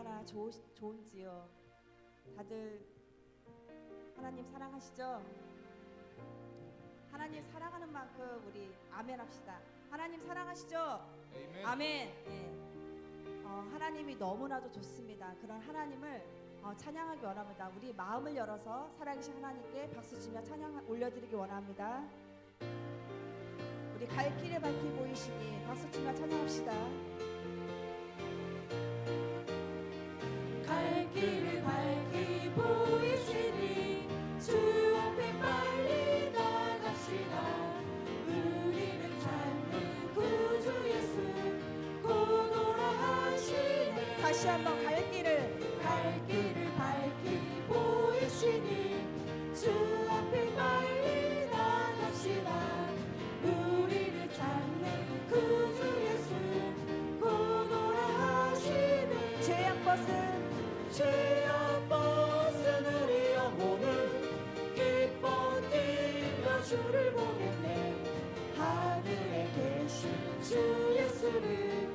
얼마나 좋은지요. 다들 하나님 사랑하시죠? 하나님 사랑하는 만큼 우리 아멘 합시다. 하나님 사랑하시죠? 아멘. 아멘. 예. 하나님이 너무나도 좋습니다. 그런 하나님을 찬양하기 원합니다. 우리 마음을 열어서 살아계신 하나님께 박수치며 찬양 올려드리기 원합니다. 우리 갈 길에 밝히 보이시니 박수치며 찬양합시다. 갈 길을 밝히 보이시니 주 앞에 빨리 나갑시다. 우리를 찾는 구주 예수 곧 오라 하시네. 다시 한번 갈 길을 밝히 보이시니 주 앞에 빨리 나갑시다. 우리를 찾는 구주 예수 곧 오라 하시네. 죄악벗은 우리 영혼은 기뻐 뛰며 주를 보겠네. 하늘에 계신 주 예수를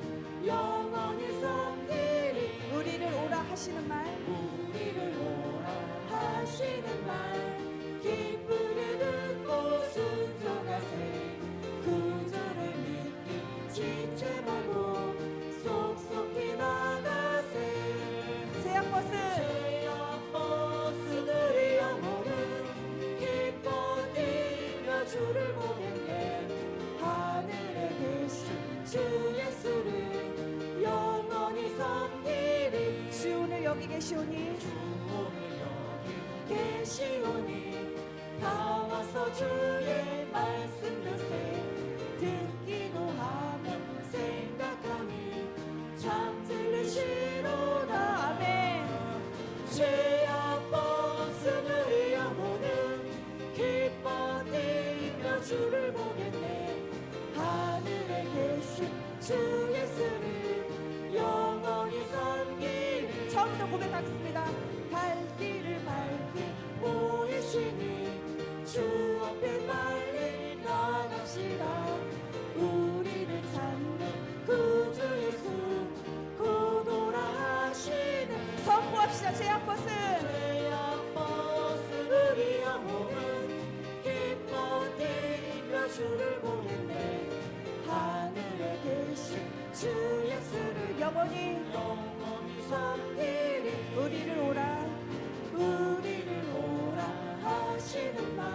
영원히 섬기리. 우리를 오라 하시는 말, 우리를 오라 하시는 말 기쁘게 듣고 순종하세. 구주를 믿기 지체 말고 속속히 나가세. 죄악벗은 우리 영혼은 기뻐 뛰며 주를 보겠네. 하늘에 계신 주 예수를 영원히 섬기리. 주 오늘 여기 계시오니 주 오늘 여기 계시오니 다 와서 주의 말씀 들세. 듣기도 하며 생각하니 참 들리시로다. 아멘. 죄악벗은 우리 영혼은 기뻐 뛰며 주를 보겠네. 하늘에 계신 주 예수를 영원히 섬기리. 처음부터 고백하겠습니다. 갈 길을 밝히 보이시니 주 앞에 빨리 나갑시다. 우리를 찾는 구주 예수 곧 오라 하시네. 선포합시다. 죄악벗은 우리 영혼은 기뻐 뛰며 주를 보겠네. 하늘에 계신 주 예수를 영원히 섬기리. 우리를 오라 하시는 말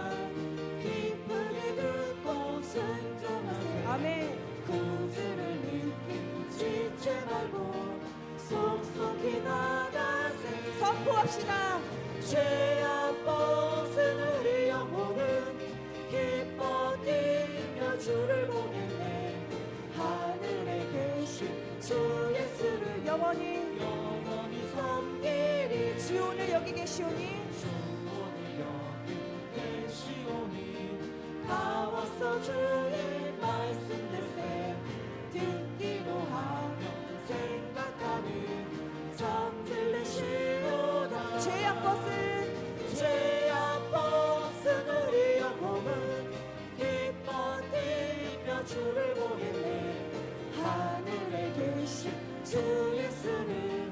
기쁘게 듣고 순종하세. 아멘. 구주를 믿기 지체 말고 속속히 나가세. 선포합시다. 죄악벗은 우리 영혼은 기뻐 뛰며 주를 보겠네. 하늘에 계신 주 예수를 영원히 섬기리. 주 오늘 여기 계시오니 주 오늘 여기 계시오니 다 와서 주의 말씀 들세. 듣기도 하며 생각하니 참 들리시로다. 죄악벗은 우리 영혼은 기뻐 뛰며 주를 보겠네. 하늘에 계신 주 예수를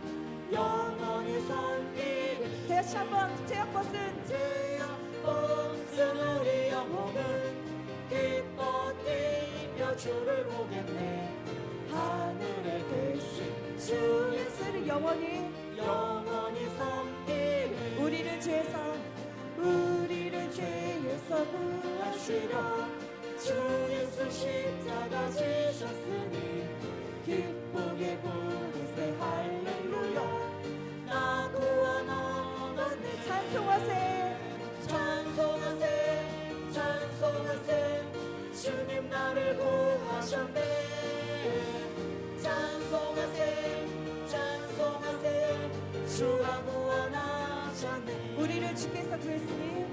영원히 섬기리. 다시 한번 죄악벗은 우리 영혼은 기뻐 뛰며 주를 보겠네. 하늘에 계신 주 예수를 영원히 섬기리. 우리를 죄에서 구하시려 주 예수 십자가 지셨으니 기쁘게 부르세 할렐루야. 나 구원 얻었네. 찬송하세. 주님 나를 구하셨네. 찬송하세. 주가 구원하셨네. 우리를 주께서 구했으니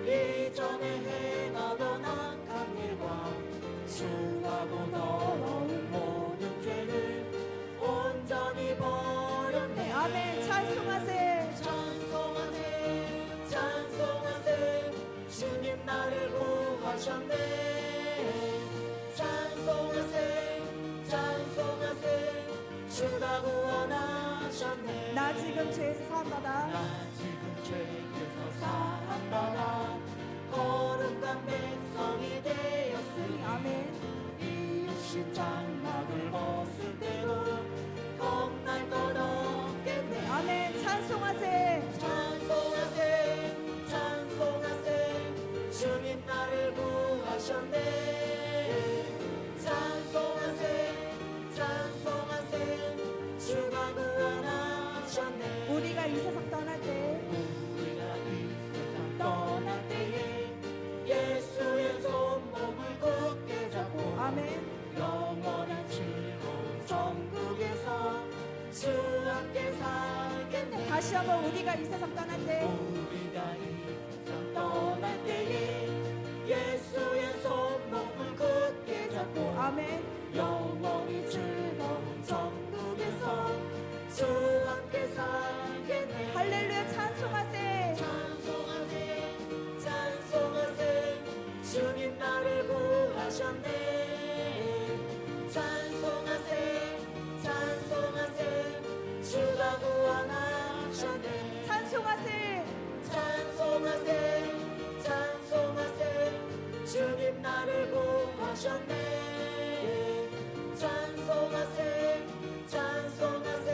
이전에 행하던 악한 일과 중하고 더러운 모든 죄를 온전히 버렸네. 아멘. 찬송하세. 주님 나를 구하셨네. 찬송하세. 주가 구원하셨네. 나 지금 죄에서 사함받아 나 지금 죄에서 사함받아 거룩한 백성이 되었으니 아멘. 이 육신 장막을 벗을 때도 겁날 것 없겠네. 아멘. 찬송하세. 찬송하세 찬송하세 주님 나를 구하셨네. 찬송하세 찬송하세 주가 구원하셨네. 우리가 이 세상 떠날 때 우리가 이 세상 떠날 때에 예수의 손목을 굳게 잡고 아멘. 영원한 즐거운 천국에서 주 함께 살겠네. 다시 한번 우리가 이 세상 떠날 때 우리가 이 세상 떠날 때에 예수의 손목을 굳게 잡고 아멘. 영원히 즐거운 천국에서 주 함께 살겠네. 할렐루야. 찬송하세. 찬송하세 찬송하세 주님 나를 구하셨네. 찬송하세 찬송하세 주가 구원하셨네. 찬송하세. 찬송하세 찬송하세 주님 나를 구하셨네. 찬송하세 찬송하세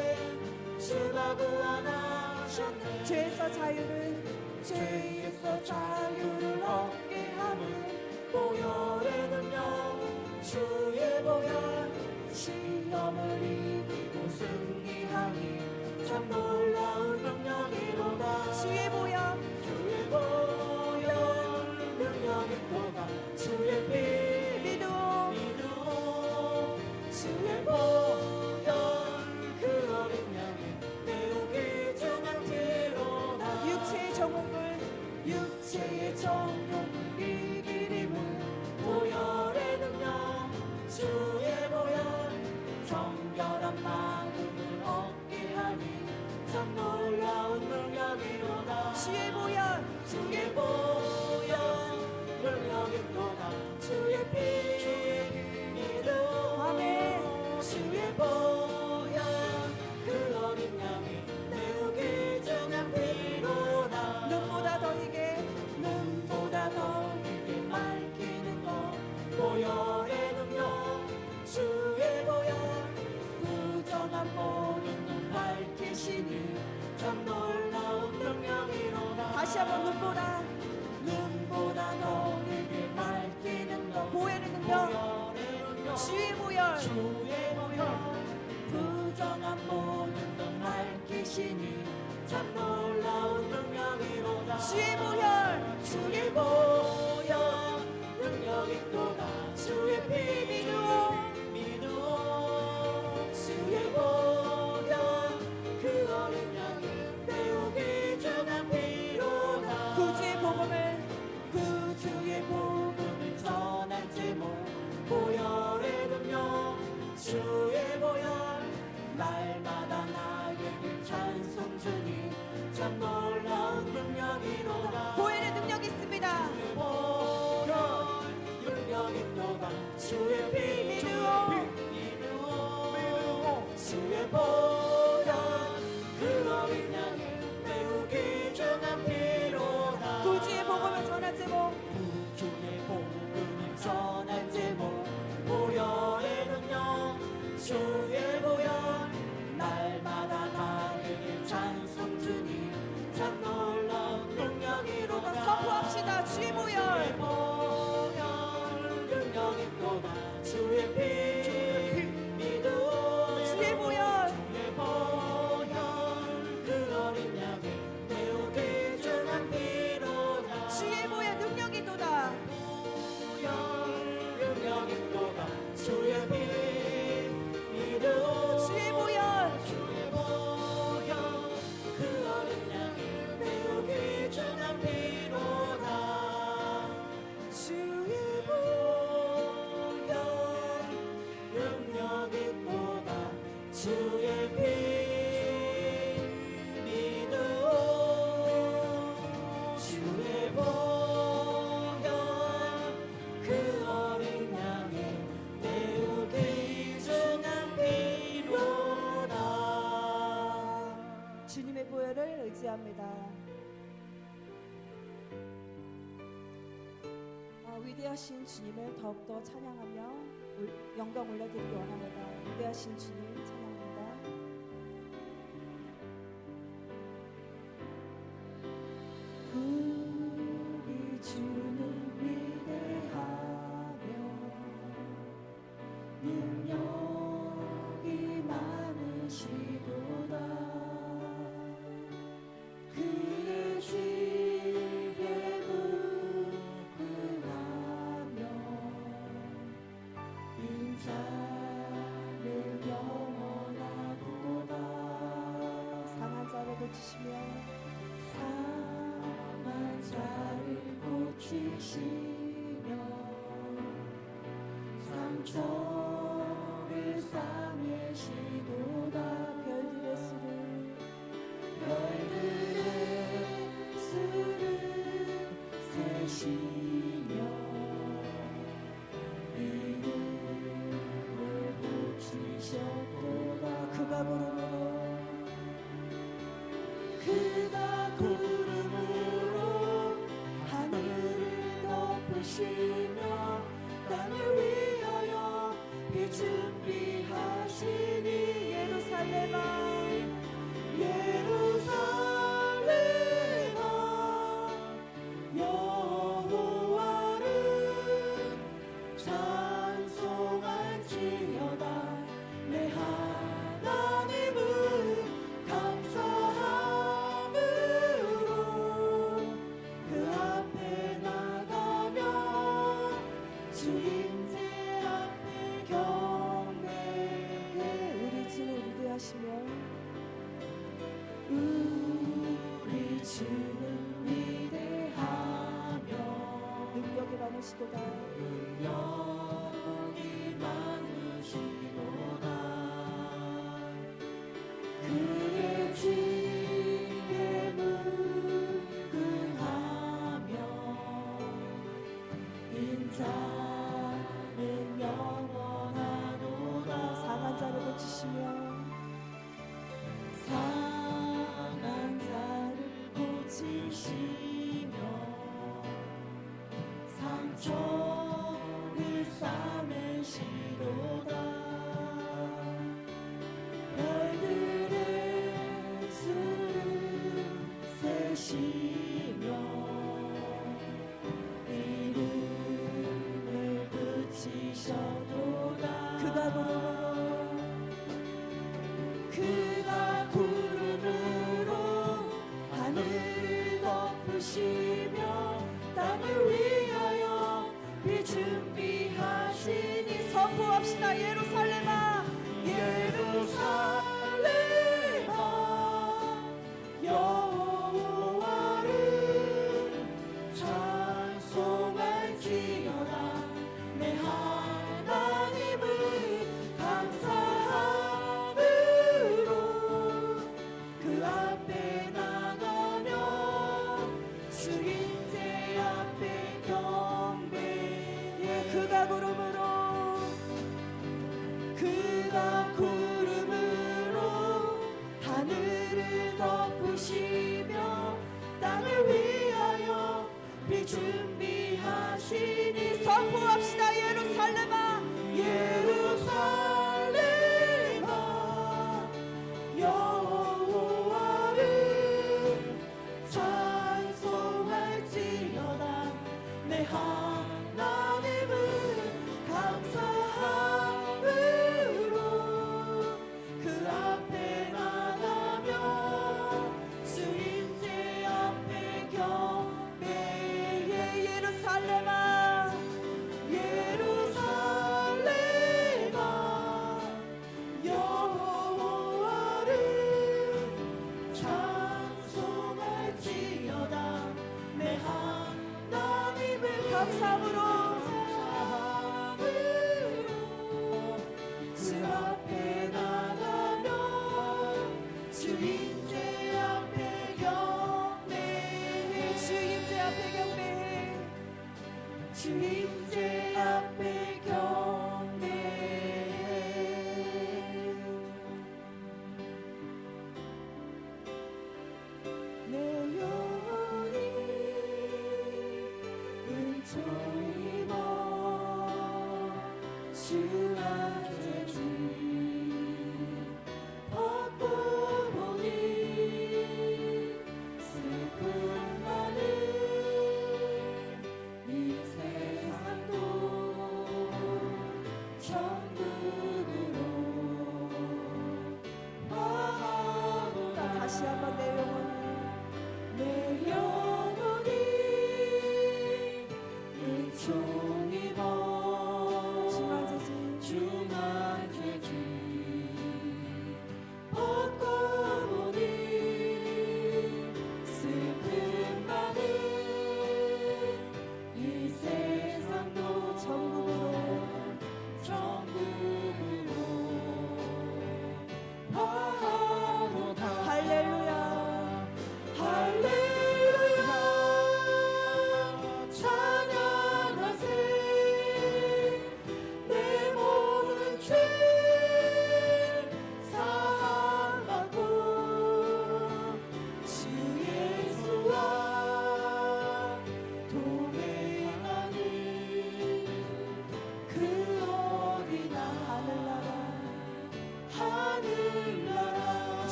주가 구원하셨네. 죄에서 자유를 죄에서 자유를 얻게 하는 보혈의 능력 주의 보혈 시험을 이기고 승리하니 참 놀라운 능력이로다. 주의 보혈 주의 보혈 능력이로다. 주의 피 믿음 믿음 주의 보혈 그 어린 양의 매우 귀중한 피로다. 육체의 정욕을 육체의 정욕을 이기림은 보혈의 능력 주의 보혈 정결한 마음을 얻게 하니 참 놀라운 능력이로다. 주의 보혈 주의 보혈 능력이로다. 주의 피 믿음 아멘. 주의 보혈 그 어린 양이 매우 귀중한 피로다. 눈보다 더 이게 눈보다 더 크게 밝히는 것 보혈의 능력 주의 보혈 부정한 모든 눈 밝히시니 참 놀라운 능력이로다. 다시 한번 눈보다 눈보다 더 크게 밝히는 것 보혈의 능력 보혈의 능력 주의 보혈 주의 보혈 부정한 모든 눈 밝히시니 참 놀라운 능력이로다. 주의 보혈 주의 보혈 능력이로다. 주의 피 믿음 믿음 주의 보혈 그 어린 양이 매우 귀중한 피로다. 구주의 복음을 구주의 복음을 전할 제목 보혈의 능력 주의 보혈 날마다 나에게 찬송 주니 참 놀라운 능력이로다. 보혈의 능력이 있습니다. 보혈 능력이로다. 주의 피 믿음 믿음 주의 보혈 그 어린 양의 매우 귀중한 피로다. 구주의 복음을 전할 제목 주의 복음을 전할 제목 보혈의 능력 주의 보혈 날마다 나에게 찬송 주니 참 놀라운 능력이로다. 선포합시다. 주의 보혈 보혈 능력이로다. 주의 피 믿음 주의 보혈 주의 보혈 그 어린 양의 매우 귀중한 피로다. 주의 보혈 능력이 도다. 보혈 능력이로다. 주의 피 믿음 주의 보혈 주의 보혈 그 어린 양이 매우 귀중한 피로다. 주의 보혈 능력이로다. 주의 피 믿음 주의 보혈 그 어린 양의 매우 귀중한 피로다. 의지합니다. 위대하신 주님을 더욱더 찬양하며 영광 올려드리기 원합니다. 위대하신 주님 찬양합니다. 우리 주는 위대하며 능력이 많으시도다. 그의 주의 무궁하며 인자는 영원하도다. 상한 자를 고치시며 상한 자를 고치시며 상처를 싸매시도다. 별들의 수를 세시며 이름을 붙이셨도다. 그가 구름으로 하늘을 덮으시며 땅을 위하여 빛 준비하시니 예루살렘아 여호와를 찬송할지어다. 내 하나님은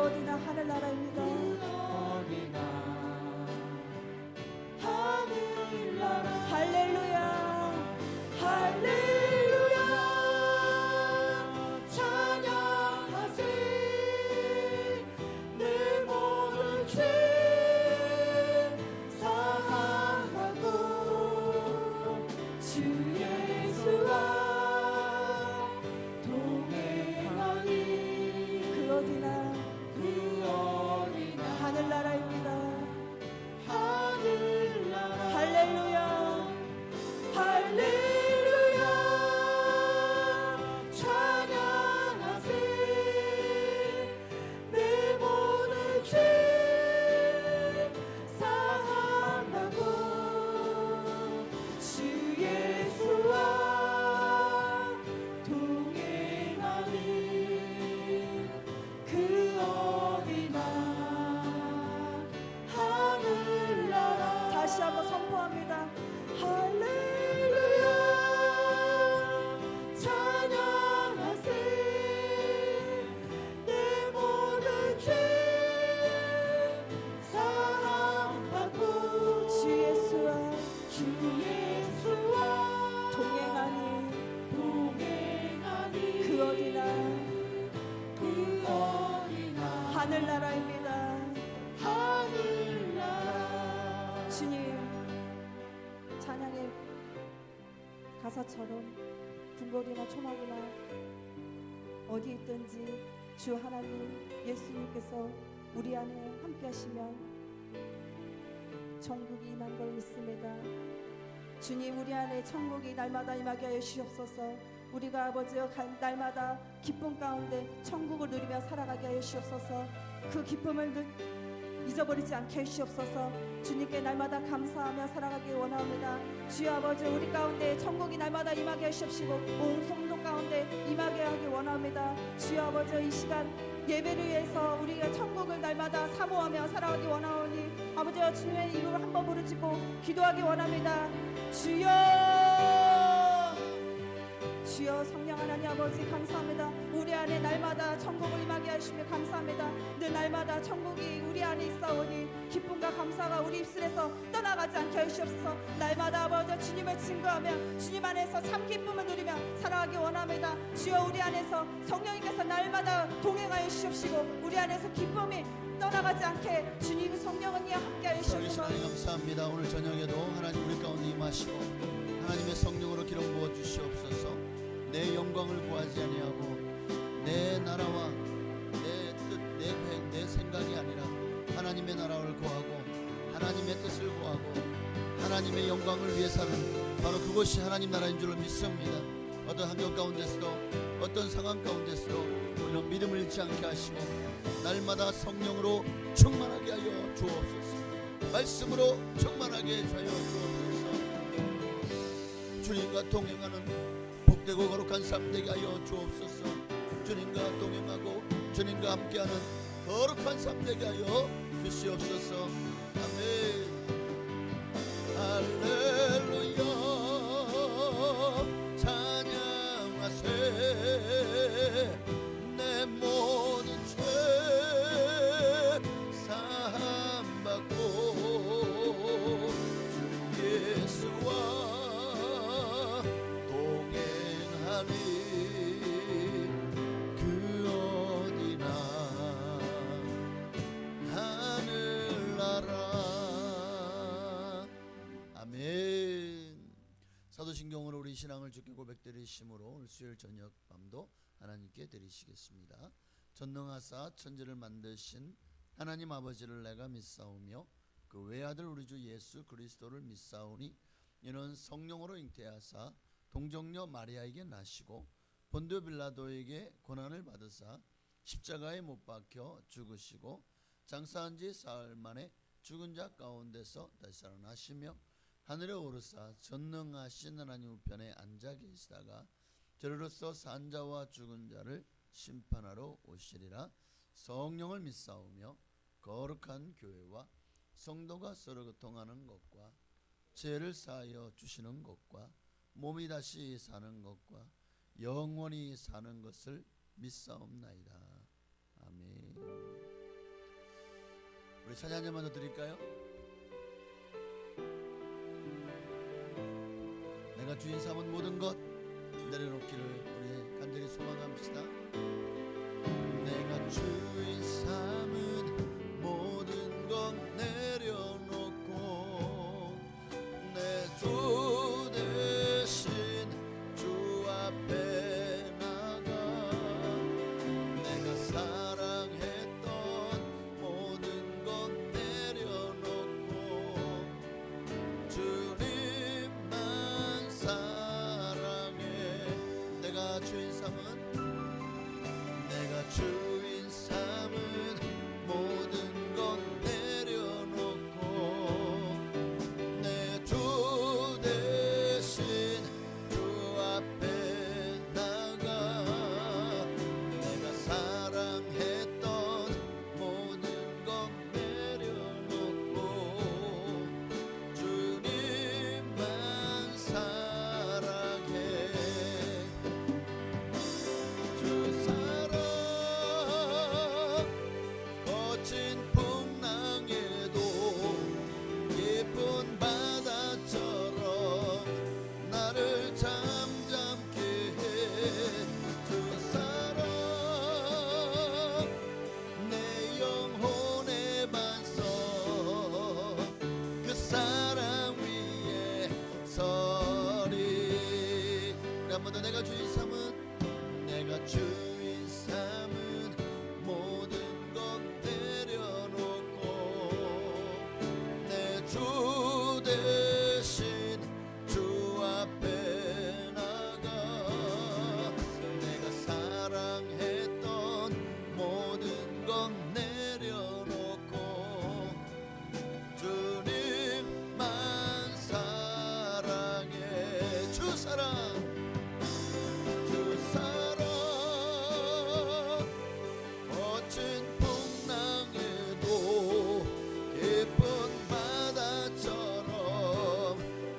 어디나 하늘나라입니다. 어디나 하늘나라 할렐루야 할렐루야 찬양하세 내 모든 죄 사하고 주 예수와 동행하니 그 어디나 그 어디나 하늘나라입니다. 하늘나라 할렐루야 할렐루야 찬양하세 내 모든 죄 사함하고 주 예수와 동행하니 그 어디나 하늘나라 다시 한번 선포합니다. 할렐루야 찬양하세 내 모든 죄 사함받고 주 예수와 주 예수와 동행하니 동행하니 그 어디나 그 어디나 하늘나라입니다. 하늘나라 주님, 찬양의 가사처럼 궁궐이나 초막이나 어디 있든지 주 하나님 예수님께서 우리 안에 함께 하시면 천국이 임한 걸 믿습니다. 주님, 우리 안에 천국이 날마다 임하게 하여 주시옵소서. 우리가 아버지여 날마다 기쁨 가운데 천국을 누리며 살아가게 하여 주시옵소서. 그 기쁨을 잊어버리지 않게 해주시옵소서. 주님께 날마다 감사하며 살아가기 원합니다. 주여 아버지, 우리 가운데 천국이 날마다 임하게 하시옵시고 온 성도 가운데 임하게 하기 원합니다. 주여 아버지, 이 시간 예배를 위해서 우리가 천국을 날마다 사모하며 살아가기 원하오니 아버지여 주님의 이름을 한번 부르짖고 기도하기 원합니다. 주여, 주여 성령 하나님 아버지 감사합니다. 우리 안에 날마다 천국을 임하게 하시며 감사합니다. 늘 날마다 천국이 우리 안에 있사오니 기쁨과 감사가 우리 입술에서 떠나가지 않게 하시옵소서. 날마다 아버지 주님을 증거하며 주님 안에서 참 기쁨을 누리며 살아가기 원합니다. 주여 우리 안에서 성령님께서 날마다 동행하여 주시옵시고 우리 안에서 기쁨이 떠나가지 않게 주님 성령은이 함께 하여 살아계신 주옵소서. 하나님 감사합니다. 오늘 저녁에도 하나님 우리 가운데 임하시고 하나님의 성령으로 기름 부어 주시옵소서. 내 영광을 구하지 아니하고 내 나라와 내 뜻, 내 계획, 내 생각이 아니라 하나님의 나라를 구하고 하나님의 뜻을 구하고 하나님의 영광을 위해 사는 바로 그것이 하나님 나라인 줄 믿습니다. 어떤 환경 가운데서도 어떤 상황 가운데서도 우리는 믿음을 잃지 않게 하시고 날마다 성령으로 충만하게 하여 주옵소서. 말씀으로 충만하게 하여 주옵소서. 주님과 동행하는 복되고 거룩한 삶 되게 하여 주옵소서. 주님과 동행하고 주님과 함께하는 거룩한 삶 되게 하여 주시옵소서. 아멘. 할렐루야 찬양하세 내 모든 죄 사함받고 주 예수와 동행하니 그 어디나 하늘나라. 아멘. 사도신경으로 우리 신앙을 주께 고백드리심으로 오늘 수요일 저녁 밤도 하나님께 드리시겠습니다. 전능하사 천지를 만드신 하나님 아버지를 내가 믿사오며 그 외아들 우리 주 예수 그리스도를 믿사오니 이는 성령으로 잉태하사 동정녀 마리아에게 나시고 본디오 빌라도에게 고난을 받으사 십자가에 못 박혀 죽으시고 장사한 지 사흘 만에 죽은 자 가운데서 다시 살아나시며 하늘에 오르사 전능하신 하나님 우편에 앉아 계시다가 저리로서 산 자와 죽은 자를 심판하러 오시리라. 성령을 믿사오며 거룩한 교회와 성도가 서로 교통하는 것과 죄를 사하여 주시는 것과 몸이 다시 사는 것과 영원히 사는 것을 믿사옵나이다. 아멘. 우리 찬양 한번 더 드릴까요? 내가 주인 삼은 모든 것 내려놓기를 우리 간절히 소망합시다. 내가 주인 삼은 모든 것 내려놓고 내 주 대신 주 앞에 나가 내가 사랑했던 모든 것 내려놓고 주님만 사랑해. 내가 주인 삼은 모든 것 내려놓고 내 주 대신 주 앞에 나가 내가 사랑했던 모든 것 내려놓고 주님만 사랑해. 주 사랑 거친 풍랑에도 깊은 바다처럼 나를 잠잠케 해. 주 사랑 내 영혼의 반석 그 사랑 위에 서리. 한 번 더 내가 주인 삼은 모든 것 내려놓고 내 주 대신 주 앞에 나가 내가 사랑했던 모든 것 내려놓고 주님만 사랑해. 주 사랑 거친 풍랑에도 깊은 바다처럼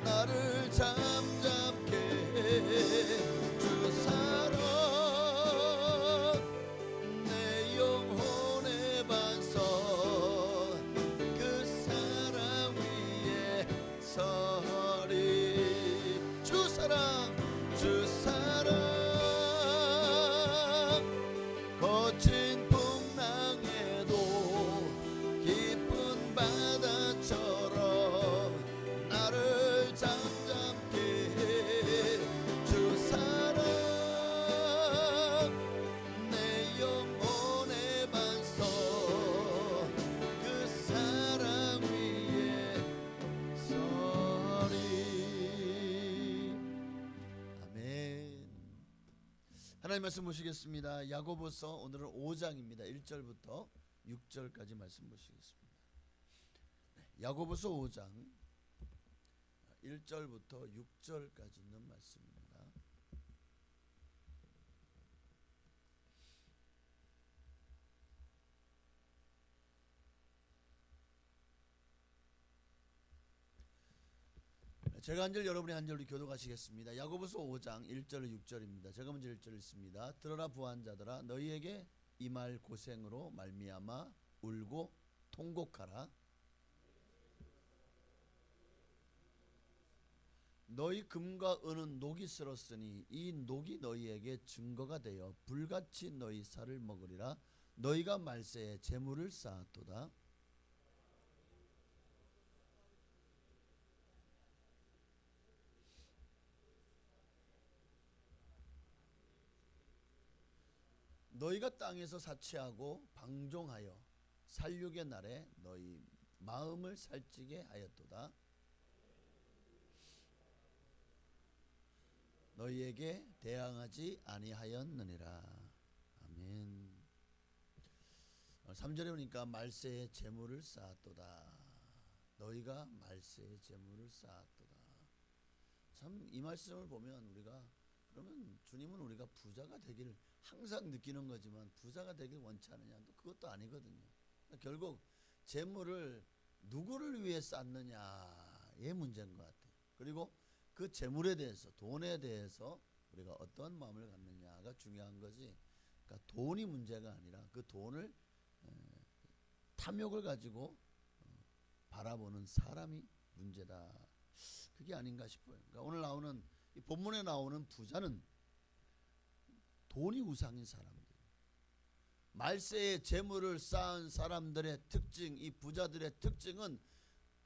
나를 잠잠케 해. 주 사랑 내 영혼의 반석 그 사랑 위에 서리. 주 사랑 거친 풍랑에도 깊은 바다처럼 나를 잠잠케 해. 주 사랑 내 영혼의 반석 그 사랑 위에 서리. 아멘. 하나님 말씀 보시겠습니다. 야고보서 오늘은 5장입니다. 1절부터 6절까지 말씀 보시겠습니다. 야고보서 5장 1절부터 6절까지 있는 말씀입니다. 제가 한 절 여러분이 한 절로 교독하시겠습니다. 야고보서 5장 1절 6절입니다. 제가 먼저 1절 읽습니다. 들어라 부한 자들아 너희에게 이 말 고생으로 말미암아 울고 통곡하라. 너희 금과 은은 녹이 쓸었으니 이 녹이 너희에게 증거가 되어 불같이 너희 살을 먹으리라. 너희가 말세에 재물을 쌓았도다. 너희가 땅에서 사치하고 방종하여 살육의 날에 너희 마음을 살찌게 하였도다. 너희에게 대항하지 아니하였느니라. 아멘. 3절에 보니까 말세에 재물을 쌓았도다. 너희가 말세에 재물을 쌓았도다. 참 이 말씀을 보면 우리가 그러면 주님은 우리가 부자가 되기를 항상 느끼는 거지만 부자가 되길 원치 않느냐? 또 그것도 아니거든요. 그러니까 결국 재물을 누구를 위해 쌓느냐의 문제인 것 같아요. 그리고 그 재물에 대해서 돈에 대해서 우리가 어떤 마음을 갖느냐가 중요한 거지. 그러니까 돈이 문제가 아니라 그 돈을 탐욕을 가지고 바라보는 사람이 문제다. 그게 아닌가 싶어요. 그러니까 오늘 나오는 이 본문에 나오는 부자는 돈이 우상인 사람들, 말세에 재물을 쌓은 사람들의 특징, 이 부자들의 특징은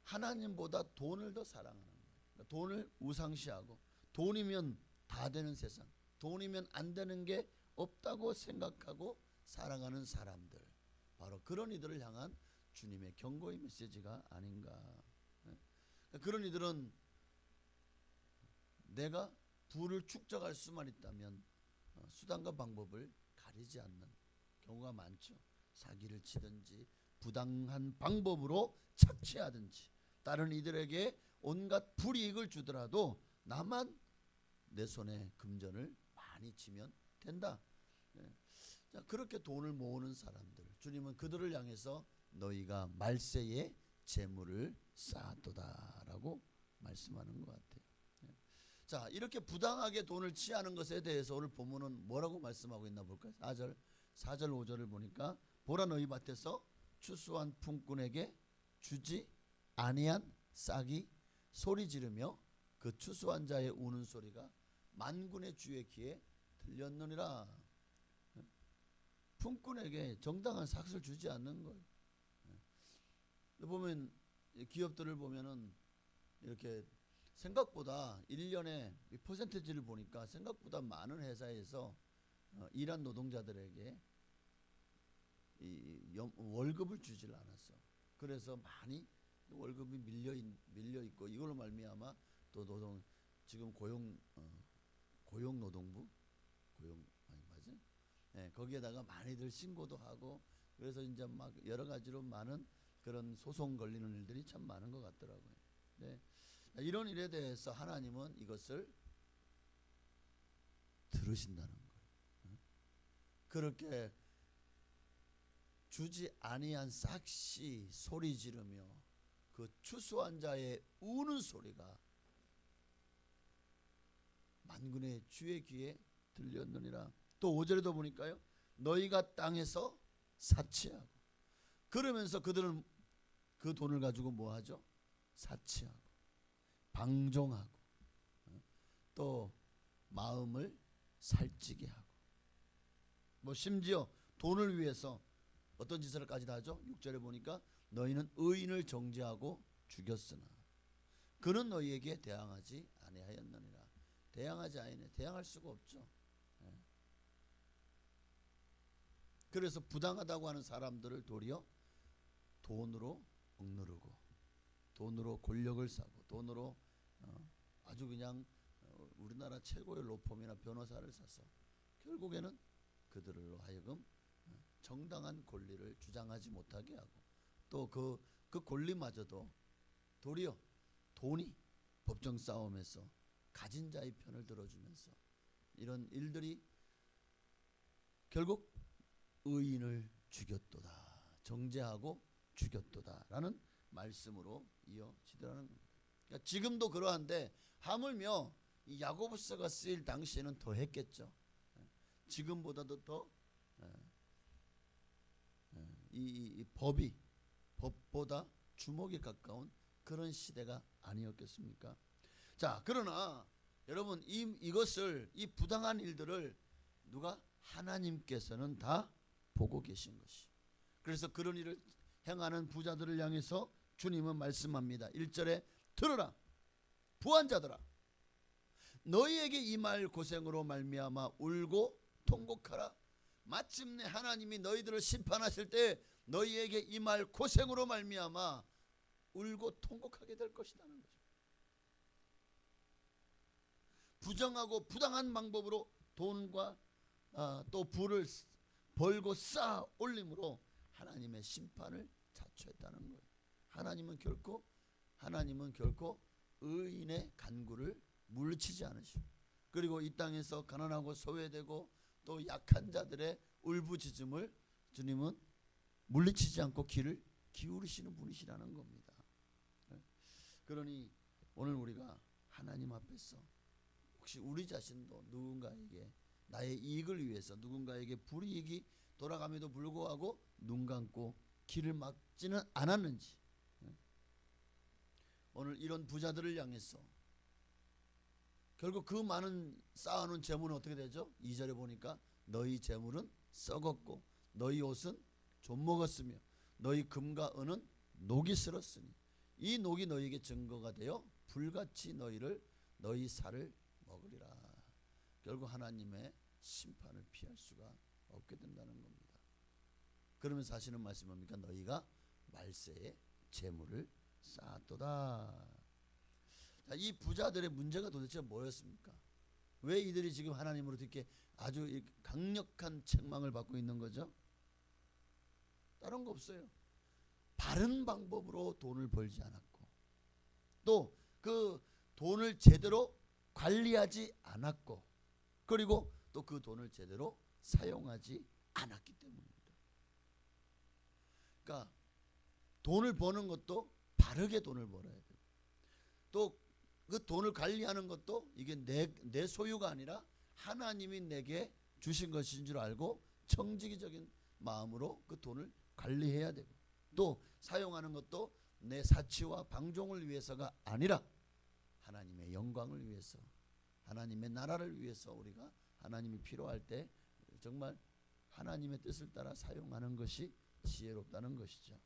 하나님보다 돈을 더 사랑하는 거예요. 그러니까 돈을 우상시하고 돈이면 다 되는 세상, 돈이면 안 되는 게 없다고 생각하고 살아가는 사람들, 바로 그런 이들을 향한 주님의 경고의 메시지가 아닌가. 그러니까 그런 이들은 내가 부를 축적할 수만 있다면 수단과 방법을 가리지 않는 경우가 많죠. 사기를 치든지 부당한 방법으로 착취하든지 다른 이들에게 온갖 불이익을 주더라도 나만 내 손에 금전을 많이 쥐면 된다. 자, 그렇게 돈을 모으는 사람들, 주님은 그들을 향해서 너희가 말세에 재물을 쌓았도다라고 말씀하는 것 같아요. 자, 이렇게 부당하게 돈을 취하는 것에 대해서 오늘 본문은 뭐라고 말씀하고 있나 볼까요? 4절 5절을 보니까 보라 너희 밭에서 추수한 품꾼에게 주지 아니한 싹이 소리 지르며 그 추수한 자의 우는 소리가 만군의 주의 귀에 들렸느니라. 품꾼에게 정당한 삭을 주지 않는 거예요. 보면 기업들을 보면은 이렇게 생각보다 1년에 퍼센티지를 보니까 생각보다 많은 회사에서 일한 노동자들에게 월급을 주질 않았어. 그래서 많이 월급이 밀려 있고 이걸로 말미암아 또 지금 고용노동부 맞지? 네, 거기에다가 많이들 신고도 하고 그래서 이제 막 여러 가지로 많은 그런 소송 걸리는 일들이 참 많은 것 같더라고요. 네. 이런 일에 대해서 하나님은 이것을 들으신다는 거예요. 그렇게 주지 아니한 싹시 소리 지르며 그 추수한 자의 우는 소리가 만군의 주의 귀에 들렸느니라. 또 5절에도 보니까요, 너희가 땅에서 사치하고, 그러면서 그들은 그 돈을 가지고 뭐 하죠? 사치하고 방종하고 또 마음을 살찌게 하고 뭐 심지어 돈을 위해서 어떤 짓을까지 다 하죠? 6절에 보니까 너희는 의인을 정죄하고 죽였으나 그는 너희에게 대항하지 아니하였느니라. 대항하지 아니네. 대항할 수가 없죠. 그래서 부당하다고 하는 사람들을 도리어 돈으로 억누르고 돈으로 권력을 사고 돈으로 아주 그냥 우리나라 최고의 로펌이나 변호사를 사서 결국에는 그들로 하여금 정당한 권리를 주장하지 못하게 하고 또 그 권리마저도 도리어 돈이 법정 싸움에서 가진 자의 편을 들어주면서 이런 일들이 결국 의인을 죽였도다, 정죄하고 죽였도다라는 말씀으로 이어지더라는 겁니다. 그러니까 지금도 그러한데 하물며 이 야고보서가 쓰일 당시에는 더 했겠죠. 지금보다도 더 이 법보다 주목에 가까운 그런 시대가 아니었겠습니까? 자, 그러나 여러분 이것을 이 부당한 일들을 누가 하나님께서는 다 보고 계신 것이. 그래서 그런 일을 행하는 부자들을 향해서 주님은 말씀합니다. 1절에 들으라 부한자들아 너희에게 임할 고생으로 말미암아 울고 통곡하라. 마침내 하나님이 너희들을 심판하실 때 너희에게 임할 고생으로 말미암아 울고 통곡하게 될 것이라는 거죠. 부정하고 부당한 방법으로 돈과 또 부를 벌고 쌓아 올림으로 하나님의 심판을 자초했다는 거예요. 하나님은 결코 의인의 간구를 물리치지 않으시고 그리고 이 땅에서 가난하고 소외되고 또 약한 자들의 울부짖음을 주님은 물리치지 않고 귀를 기울이시는 분이시라는 겁니다. 그러니 오늘 우리가 하나님 앞에서 혹시 우리 자신도 누군가에게 나의 이익을 위해서 누군가에게 불이익이 돌아감에도 불구하고 눈 감고 길을 막지는 않았는지. 오늘 이런 부자들을 향해서 결국 그 많은 쌓아놓은 재물은 어떻게 되죠? 2절에 보니까 너희 재물은 썩었고 너희 옷은 좀먹었으며 너희 금과 은은 녹이 슬었으니 이 녹이 너희에게 증거가 되어 불같이 너희 살을 먹으리라. 결국 하나님의 심판을 피할 수가 없게 된다는 겁니다. 그러면서 하시는 말씀이 뭡니까? 너희가 말세에 재물을 쌓았도다. 자, 이 부자들의 문제가 도대체 뭐였습니까? 왜 이들이 지금 하나님으로부터 이렇게 아주 강력한 책망을 받고 있는 거죠? 다른 거 없어요. 바른 방법으로 돈을 벌지 않았고 또 그 돈을 제대로 관리하지 않았고 그리고 또 그 돈을 제대로 사용하지 않았기 때문입니다. 그러니까 돈을 버는 것도 바르게 돈을 벌어야 돼요. 또 그 돈을 관리하는 것도 이게 내 소유가 아니라 하나님이 내게 주신 것인 줄 알고 청지기적인 마음으로 그 돈을 관리해야 되고 또 사용하는 것도 내 사치와 방종을 위해서가 아니라 하나님의 영광을 위해서 하나님의 나라를 위해서 우리가 하나님이 필요할 때 정말 하나님의 뜻을 따라 사용하는 것이 지혜롭다는 것이죠.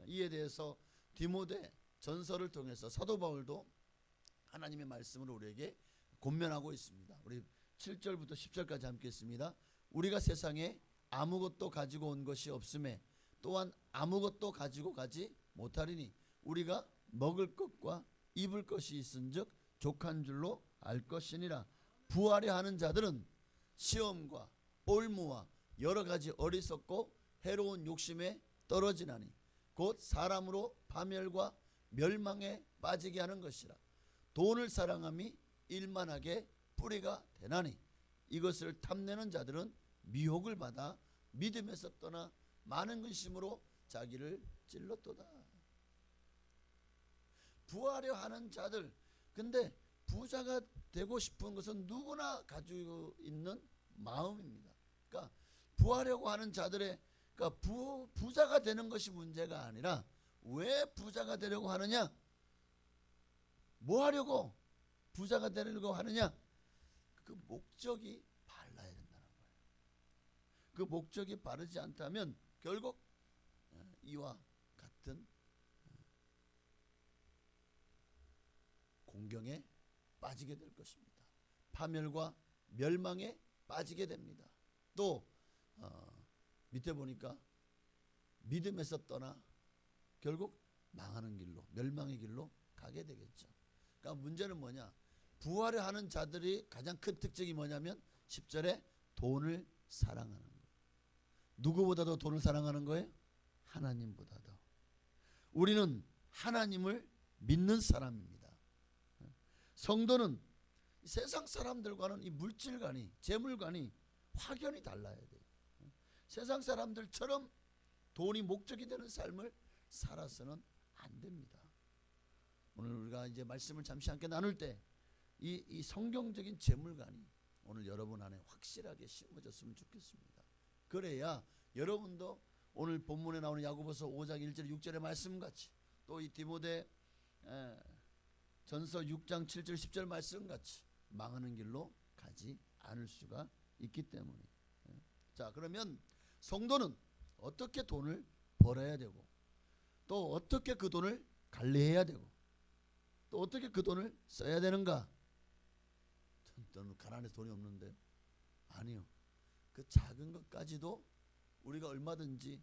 이에 대해서 디모데 전서를 통해서 사도 바울도 하나님의 말씀을 우리에게 권면하고 있습니다. 우리 7절부터 10절까지 함께 했습니다. 우리가 세상에 아무것도 가지고 온 것이 없음에 또한 아무것도 가지고 가지 못하리니 우리가 먹을 것과 입을 것이 있은즉 족한 줄로 알 것이니라. 부하려 하는 자들은 시험과 올무와 여러 가지 어리석고 해로운 욕심에 떨어지나니 곧 사람으로 파멸과 멸망에 빠지게 하는 것이라. 돈을 사랑함이 일만하게 뿌리가 되나니 이것을 탐내는 자들은 미혹을 받아 믿음에서 떠나 많은 근심으로 자기를 찔렀도다. 부하려 하는 자들, 근데 부자가 되고 싶은 것은 누구나 가지고 있는 마음입니다. 그러니까 부하려고 하는 자들의 그러니까 부자가 되는 것이 문제가 아니라 왜 부자가 되려고 하느냐? 뭐 하려고 부자가 되려고 하느냐? 그 목적이 발라야 된다는 거예요. 그 목적이 바르지 않다면 결국 이와 같은 공경에 빠지게 될 것입니다. 파멸과 멸망에 빠지게 됩니다. 또 밑에 보니까 믿음에서 떠나 결국 망하는 길로 멸망의 길로 가게 되겠죠. 그러니까 문제는 뭐냐? 부하려 하는 자들이 가장 큰 특징이 뭐냐면 10절에 돈을 사랑하는 거예요. 누구보다도 돈을 사랑하는 거예요? 하나님보다도. 우리는 하나님을 믿는 사람입니다. 성도는 세상 사람들과는 이 물질관이 재물관이 확연히 달라야 돼요. 세상 사람들처럼 돈이 목적이 되는 삶을 살아서는 안 됩니다. 오늘 우리가 이제 말씀을 잠시 함께 나눌 때 이 성경적인 재물관이 오늘 여러분 안에 확실하게 심어졌으면 좋겠습니다. 그래야 여러분도 오늘 본문에 나오는 야고보서 5장 1절 6절의 말씀같이 또 이 디모데 전서 6장 7절 10절 말씀같이 망하는 길로 가지 않을 수가 있기 때문에 자 그러면 성도는 어떻게 돈을 벌어야 되고 또 어떻게 그 돈을 관리해야 되고 또 어떻게 그 돈을 써야 되는가? 저는 가난해서 돈이 없는데 아니요. 그 작은 것까지도 우리가 얼마든지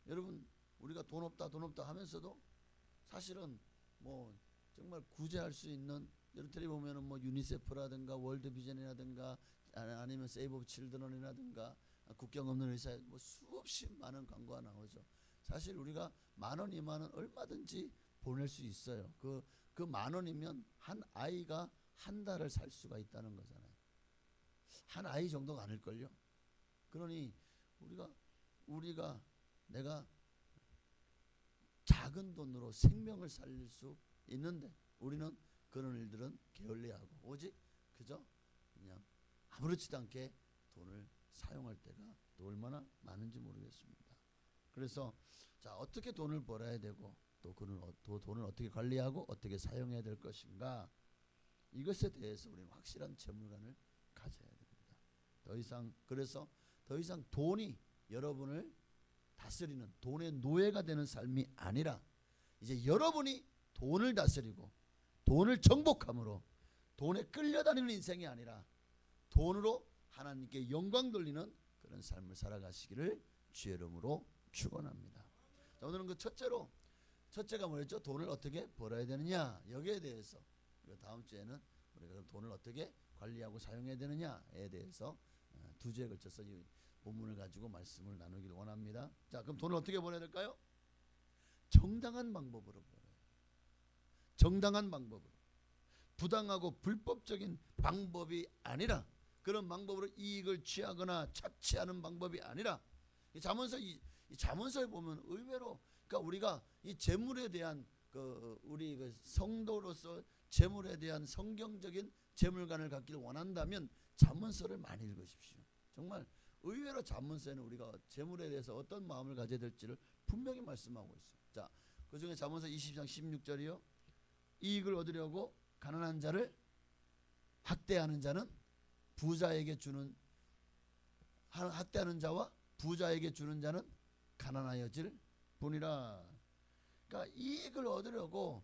여러분 우리가 돈 없다 하면서도 사실은 뭐 정말 구제할 수 있는 여러분 텔레비 보면은 뭐 유니세프라든가 월드비전이라든가 아니면 세이브 오브 칠드런이라든가 국경 없는 의사 뭐 수없이 많은 광고가 나오죠. 사실 우리가 10,000원, 20,000원 얼마든지 보낼 수 있어요. 그 10,000원이면 한 아이가 한 달을 살 수가 있다는 거잖아요. 한 아이 정도가 아닐걸요. 그러니 우리가 내가 작은 돈으로 생명을 살릴 수 있는데 우리는 그런 일들은 게을리하고 오직 그저 그냥 아무렇지도 않게 돈을 사용할 때가 또 얼마나 많은지 모르겠습니다. 그래서 자, 어떻게 돈을 벌어야 되고 또 돈을 어떻게 관리하고 어떻게 사용해야 될 것인가, 이것에 대해서 우리는 확실한 재물관을 가져야 됩니다. 그래서 더 이상 돈이 여러분을 다스리는 돈의 노예가 되는 삶이 아니라 이제 여러분이 돈을 다스리고 돈을 정복함으로 돈에 끌려다니는 인생이 아니라 돈으로 하나님께 영광 돌리는 그런 삶을 살아가시기를 주의 이름으로 축원합니다. 자, 오늘은 그 첫째가 뭐였죠? 돈을 어떻게 벌어야 되느냐, 여기에 대해서, 그리고 다음 주에는 우리가 돈을 어떻게 관리하고 사용해야 되느냐에 대해서 두 주에 걸쳐서 이 본문을 가지고 말씀을 나누기를 원합니다. 자, 그럼 돈을 어떻게 벌어야 될까요? 정당한 방법으로 벌어요. 정당한 방법으로, 부당하고 불법적인 방법이 아니라, 그런 방법으로 이익을 취하거나 착취하는 방법이 아니라, 이 잠언서에 보면 의외로, 그러니까 우리가 이 재물에 대한 우리 성도로서 재물에 대한 성경적인 재물관을 갖기를 원한다면 잠언서를 많이 읽으십시오. 정말 의외로 잠언서에는 우리가 재물에 대해서 어떤 마음을 가져야 될지를 분명히 말씀하고 있어요. 자, 그중에 잠언서 20장 16절이요. 이익을 얻으려고 가난한 자를 학대하는 자는 학대하는 자와 부자에게 주는 자는 가난하여질 뿐이라. 그러니까 이익을 얻으려고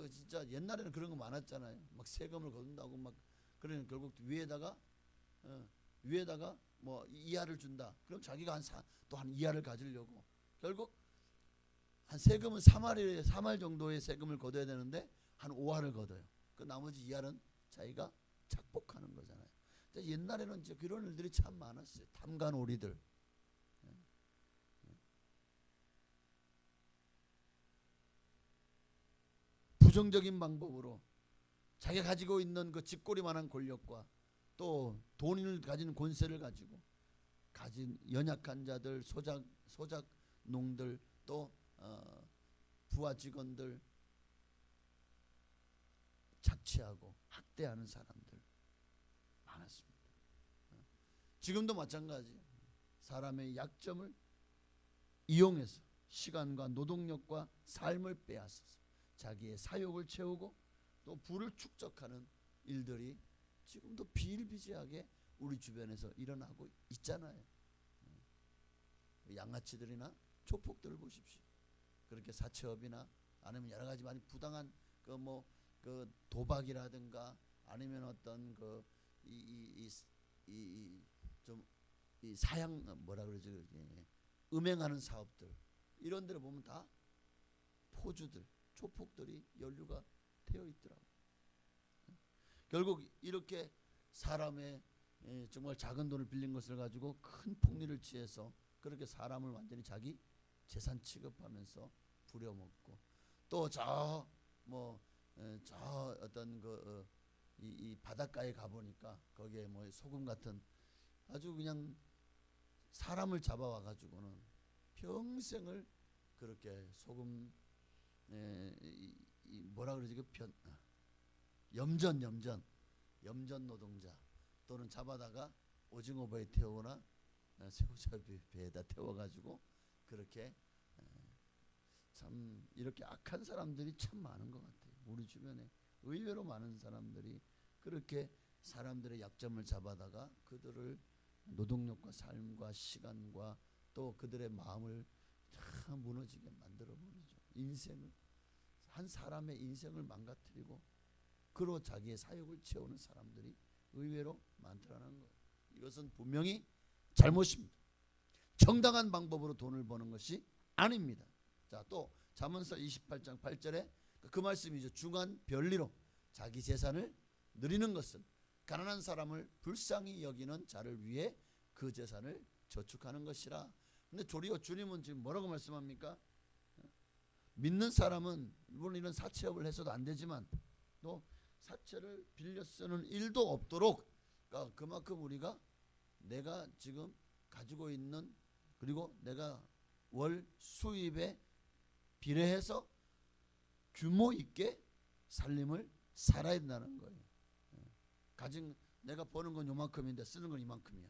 진짜 옛날에는 그런 거 많았잖아요. 막 세금을 거둔다고 막, 그러면 결국 위에다가 뭐 이하를 준다. 그럼 자기가 또 한 이하를 가지려고 결국 한 세금은 3할 정도의 세금을 거둬야 되는데 한 5할을 거둬요. 그 나머지 2할은 자기가 착복하는 거잖아요. 옛날에는 이제 그런 일들이 참 많았어요. 탐관오리들. 부정적인 방법으로 자기가 가지고 있는 그 쥐꼬리만한 권력과 또 돈을 가지는 권세를 가지고 가진 연약한 자들, 소작 농들, 또 부하 직원들 착취하고 학대하는 사람들 많았습니다. 지금도 마찬가지. 사람의 약점을 이용해서 시간과 노동력과 삶을 빼앗아서 자기의 사욕을 채우고 또 부를 축적하는 일들이 지금도 비일비재하게 우리 주변에서 일어나고 있잖아요. 양아치들이나 조폭들을 보십시오. 그렇게 사채업이나 아니면 여러 가지 많이 부당한 그 도박이라든가 아니면 어떤 이 사양 뭐라 그러죠? 음행하는 사업들, 이런 데를 보면 다 포주들, 조폭들이 연루가 되어 있더라고요. 결국 이렇게 사람의 정말 작은 돈을 빌린 것을 가지고 큰 폭리를 취해서 그렇게 사람을 완전히 자기 재산 취급하면서 부려먹고, 또 저 어떤 이 바닷가에 가보니까 거기에 뭐 소금 같은 아주 그냥 사람을 잡아와 가지고는 평생을 그렇게 소금 뭐라 그러지, 염전 노동자, 또는 잡아다가 오징어 배에 태우거나 새우젓 배에다 태워가지고 그렇게 참 이렇게 악한 사람들이 참 많은 것 같아요. 우리 주변에 의외로 많은 사람들이 그렇게 사람들의 약점을 잡아다가 그들을 노동력과 삶과 시간과 또 그들의 마음을 다 무너지게 만들어 버리죠. 한 사람의 인생을 망가뜨리고 그로 자기의 사욕을 채우는 사람들이 의외로 많더라는 거예요. 이것은 분명히 잘못입니다. 정당한 방법으로 돈을 버는 것이 아닙니다. 자, 또 잠언서 28장 8절에 그 말씀이죠. 중한 별리로 자기 재산을 누리는 것은 가난한 사람을 불쌍히 여기는 자를 위해 그 재산을 저축하는 것이라. 근데 도리어 주님은 지금 뭐라고 말씀합니까? 믿는 사람은 물론 이런 사채업을 해서도 안 되지만 또 사채를 빌려 쓰는 일도 없도록, 그러니까 그만큼 우리가 내가 지금 가지고 있는 그리고 내가 월 수입에 비례해서 규모 있게 삶을 살아야 된다는 거예요. 내가 버는 건 요만큼인데 쓰는 건 이만큼이야.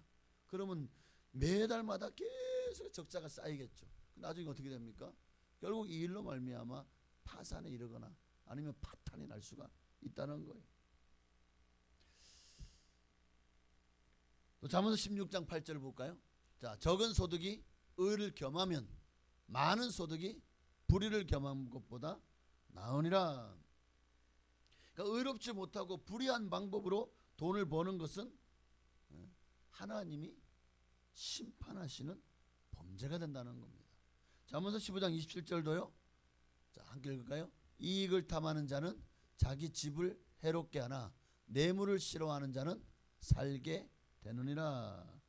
그러면 매달마다 계속 적자가 쌓이겠죠. 나중에 어떻게 됩니까? 결국 이 일로 말미암아 파산에 이르거나 아니면 파탄이 날 수가 있다는 거예요. 또 잠언서 16장 8절을 볼까요? 자, 적은 소득이 의를 겸하면 많은 소득이 불의를 겸한 것보다 나으니라. 그러니까 의롭지 못하고 불의한 방법으로 돈을 버는 것은 하나님이 심판하시는 범죄가 된다는 겁니다. 잠언서 15장 27절도요. 자, 함께 읽을까요? 이익을 탐하는 자는 자기 집을 해롭게 하나 뇌물을 싫어하는 자는 살게 되느니라.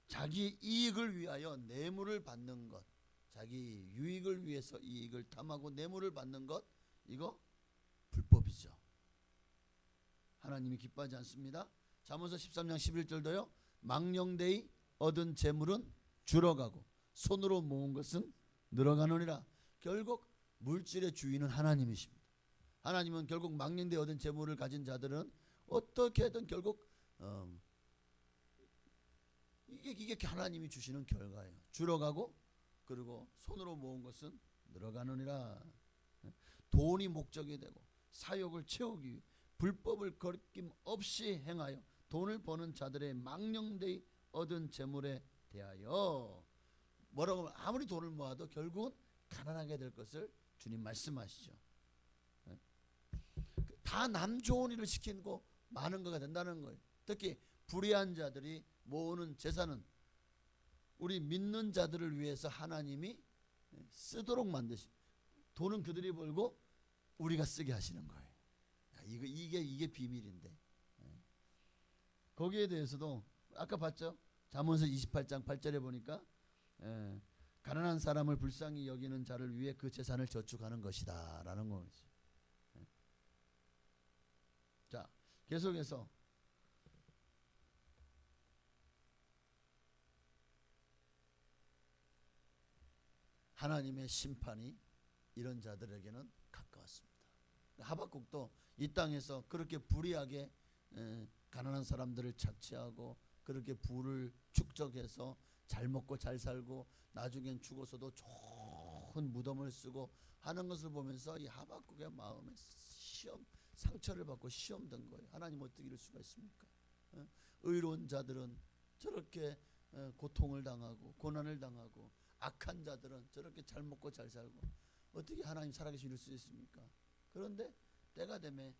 자기 이익을 위하여 뇌물을 받는 것, 자기 유익을 위해서 이익을 탐하고 뇌물을 받는 것, 이거 불법이죠. 하나님이 기뻐하지 않습니다. 잠언서 13장 11절도요. 망령되이 얻은 재물은 줄어가고 손으로 모은 것은 늘어가느니라. 결국 물질의 주인은 하나님이십니다. 하나님은 결국 망령되이 얻은 재물을 가진 자들은 어떻게든 결국 이게 하나님이 주시는 결과예요. 줄어가고 그리고 손으로 모은 것은 늘어가느니라. 돈이 목적이 되고 사욕을 채우기 위해 불법을 거림없이 행하여 돈을 버는 자들의 망령되이 얻은 재물에 대하여 뭐라고 하면 아무리 돈을 모아도 결국은 가난하게 될 것을 주님 말씀하시죠. 다 남 좋은 일을 시키고 많은 거가 된다는 거예요. 특히 불의한 자들이 모으는 재산은 우리 믿는 자들을 위해서 하나님이 쓰도록 만드시. 돈은 그들이 벌고 우리가 쓰게 하시는 거예요. 이게 비밀인데. 거기에 대해서도 아까 봤죠? 잠언서 28장 8절에 보니까 가난한 사람을 불쌍히 여기는 자를 위해 그 재산을 저축하는 것이다 라는 거지. 자, 계속해서 하나님의 심판이 이런 자들에게는 가까웠습니다. 하박국도 이 땅에서 그렇게 불의하게 가난한 사람들을 착취하고 그렇게 부를 축적해서 잘 먹고 잘 살고 나중엔 죽어서도 좋은 무덤을 쓰고 하는 것을 보면서 이 하박국의 마음에 상처를 받고 시험된 거예요. 하나님 어떻게 이럴 수가 있습니까? 의로운 자들은 저렇게 고통을 당하고 고난을 당하고 악한 자들은 저렇게 잘 먹고 잘 살고 어떻게 하나님 살아계시 이럴 수 있습니까? 그런데 때가 되면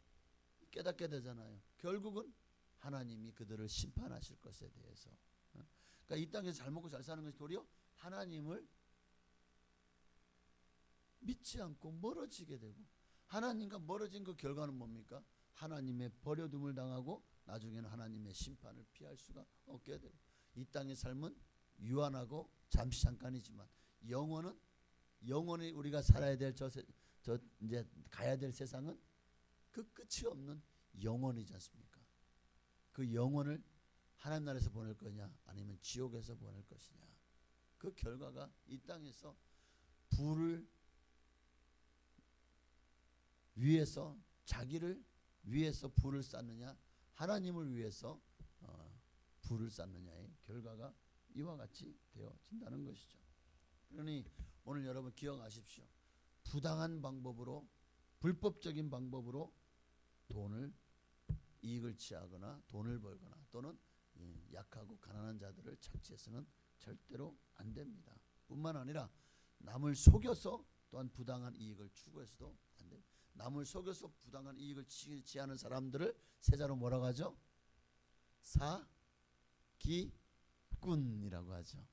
깨닫게 되잖아요. 결국은 하나님이 그들을 심판하실 것에 대해서. 그러니까 이 땅에서 잘 먹고 잘 사는 것이 도리어 하나님을 믿지 않고 멀어지게 되고 하나님과 멀어진 그 결과는 뭡니까? 하나님의 버려둠을 당하고 나중에는 하나님의 심판을 피할 수가 없게 되고 이 땅의 삶은 유한하고 잠시 잠깐이지만 영원히 우리가 살아야 될 저 이제 가야 될 세상은 그 끝이 없는 영원이지 않습니까? 그 영혼을 하나님 나라에서 보낼 거냐 아니면 지옥에서 보낼 것이냐. 그 결과가 이 땅에서 부를 위해서 자기를 위해서 부를 쌓느냐 하나님을 위해서 부를 쌓느냐의 결과가 이와 같이 되어진다는 것이죠. 그러니 오늘 여러분 기억하십시오. 부당한 방법으로 불법적인 방법으로 돈을 이익을 취하거나 돈을 벌거나 또는 약하고 가난한 자들을 착취해서는 절대로 안 됩니다. 뿐만 아니라 남을 속여서 또한 부당한 이익을 추구해서도 안 됩니다. 남을 속여서 부당한 이익을 취하는 사람들을 세자로 뭐라고 하죠? 사기꾼이라고 하죠.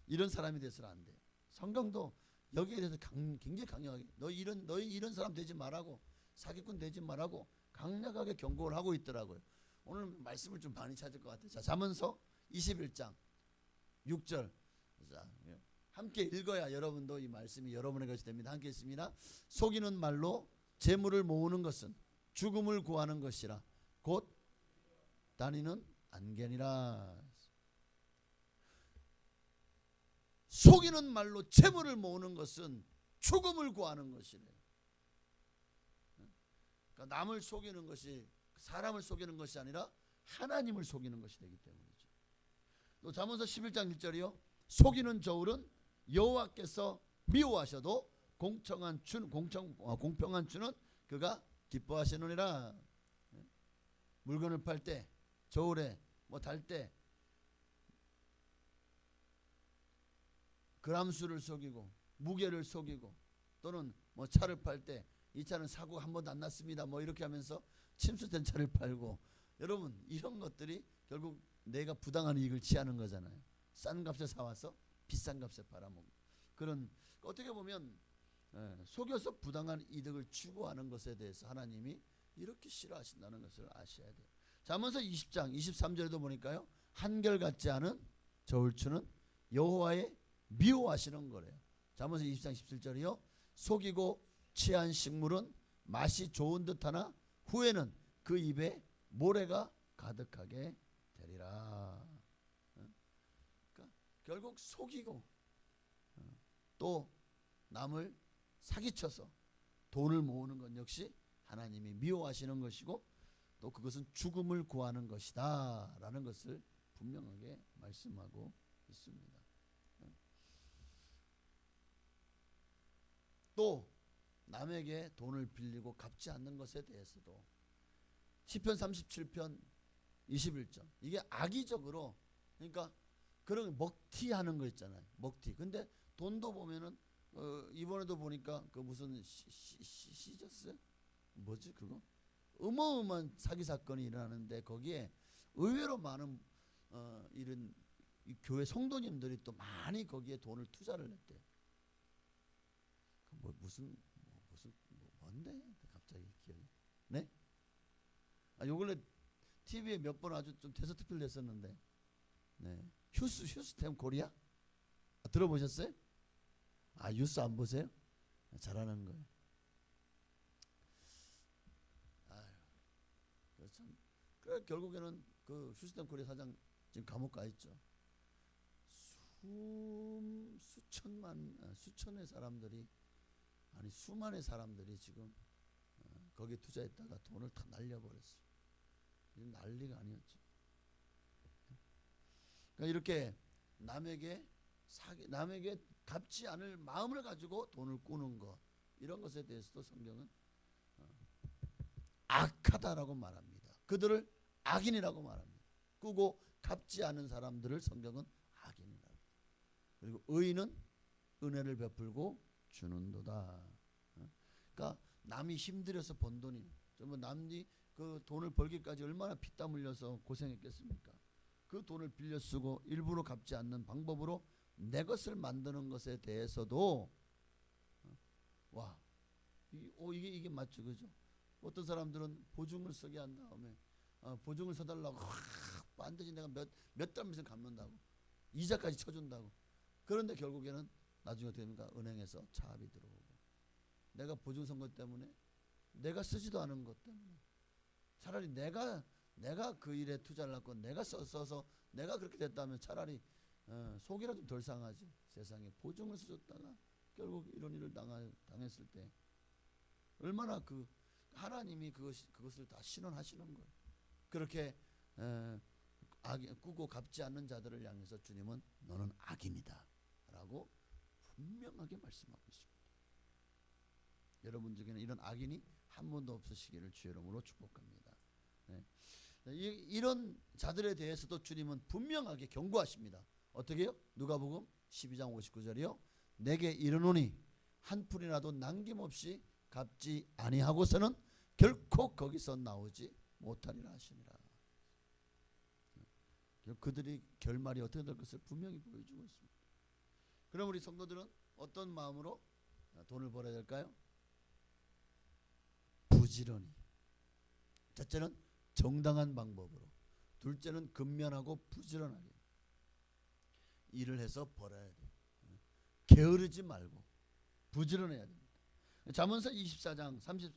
이런 사람이 돼서는 안 돼요. 성경도 여기에 대해서 굉장히 강력하게 너희 이런 사람 되지 말라고 사기꾼 되지 말라고 강력하게 경고를 하고 있더라고요. 오늘 말씀을 좀 많이 찾을 것 같아요. 자, 잠언서 21장 6절. 자, 함께 읽어야 여러분도 이 말씀이 여러분의 것이 됩니다. 함께 읽습니다. 속이는 말로 재물을 모으는 것은 죽음을 구하는 것이라 곧 다니는 안개니라. 속이는 말로 재물을 모으는 것은 죽음을 구하는 것이래요. 그러니까 남을 속이는 것이 사람을 속이는 것이 아니라 하나님을 속이는 것이 되기 때문이죠. 또 잠언서 11장 1절이요. 속이는 저울은 여호와께서 미워하셔도 공평한 주는 그가 기뻐하시느니라. 물건을 팔 때, 저울에 뭐 달 때 그람수를 속이고 무게를 속이고, 또는 뭐 차를 팔 때 이 차는 사고가 한 번도 안 났습니다 뭐 이렇게 하면서 침수된 차를 팔고, 여러분 이런 것들이 결국 내가 부당한 이익을 취하는 거잖아요. 싼 값에 사와서 비싼 값에 팔아먹는 그런, 어떻게 보면 속여서 부당한 이득을 추구하는 것에 대해서 하나님이 이렇게 싫어하신다는 것을 아셔야 돼요. 잠언서 20장 23절에도 보니까요, 한결같지 않은 저울추는 여호와의 미워하시는 거래요. 잠언서 20장 17절이요, 속이고 취한 식물은 맛이 좋은 듯하나 후에는 그 입에 모래가 가득하게 되리라. 그러니까 결국 속이고 또 남을 사기쳐서 돈을 모으는 것 역시 하나님이 미워하시는 것이고, 또 그것은 죽음을 구하는 것이다 라는 것을 분명하게 말씀하고 있습니다. 또 남에게 돈을 빌리고 갚지 않는 것에 대해서도 시편 37편 21절, 이게 악의적으로, 그러니까 그런 먹튀하는 거 있잖아요. 먹튀. 근데 돈도 보면은 이번에도 보니까 그 무슨 시저스 뭐지 그거 어마어마한 사기 사건이 일어나는데, 거기에 의외로 많은 이런 이 교회 성도님들이 또 많이 거기에 돈을 투자를 했대요. 무슨 뭔데 갑자기 기억이 네? 요 근래 TV에 몇 번 아주 좀 대서특필 됐었는데, 네, 휴스템 코리아 들어보셨어요? 뉴스 안 보세요? 잘하는 거예요. 참, 그래 결국에는 그 휴스템 코리아 사장 지금 감옥 가 있죠. 수천의 사람들이, 아니 수만의 사람들이 지금 거기에 투자했다가 돈을 다 날려버렸어요. 난리가 아니었죠. 그러니까 이렇게 남에게 갚지 않을 마음을 가지고 돈을 꾸는 것, 이런 것에 대해서도 성경은 악하다라고 말합니다. 그들을 악인이라고 말합니다. 꾸고 갚지 않은 사람들을 성경은 악인이라고. 그리고 의인은 은혜를 베풀고 주는도다. 그러니까 남이 힘들어서 번 돈이, 정말 남이 그 돈을 벌기까지 얼마나 피땀 흘려서 고생했겠습니까? 그 돈을 빌려 쓰고 일부러 갚지 않는 방법으로 내 것을 만드는 것에 대해서도 이게 맞죠, 그죠? 어떤 사람들은 보증을 서게 한 다음에 보증을 서달라고 반드시 내가 몇 달 미선 갚는다고, 이자까지 쳐준다고. 그런데 결국에는 나중에 어떻게 됩니까? 은행에서 차압이 들어오고, 내가 보증 선 것 때문에, 내가 쓰지도 않은 것 때문에, 차라리 내가 그 일에 투자를 하고 내가 써서 내가 그렇게 됐다면 차라리 속이라도 좀 덜 상하지. 세상에 보증을 써줬다가 결국 이런 일을 당했을 때 얼마나 그 하나님이 그것을 다 신원하시는 거예요. 그렇게 꾸고 갚지 않는 자들을 향해서 주님은 너는 악인이다 라고 분명하게 말씀하고 있습니다. 여러분 중에는 이런 악인이 한 번도 없으시기를 주의 이름으로 축복합니다. 네. 이런 자들에 대해서도 주님은 분명하게 경고하십니다. 어떻게 해요? 누가복음 12장 59절이요. 내게 이르노니 한 푼이라도 남김없이 갚지 아니하고서는 결코 거기서 나오지 못하리라 하시니라. 그들이 결말이 어떻게 될 것을 분명히 보여주고 있습니다. 그럼 우리 성도들은 어떤 마음으로 돈을 벌어야 될까요? 부지런히. 첫째는 정당한 방법으로, 둘째는 근면하고 부지런하게 일을 해서 벌어야 돼요. 게으르지 말고 부지런해야 됩니다. 잠언서 24장 30,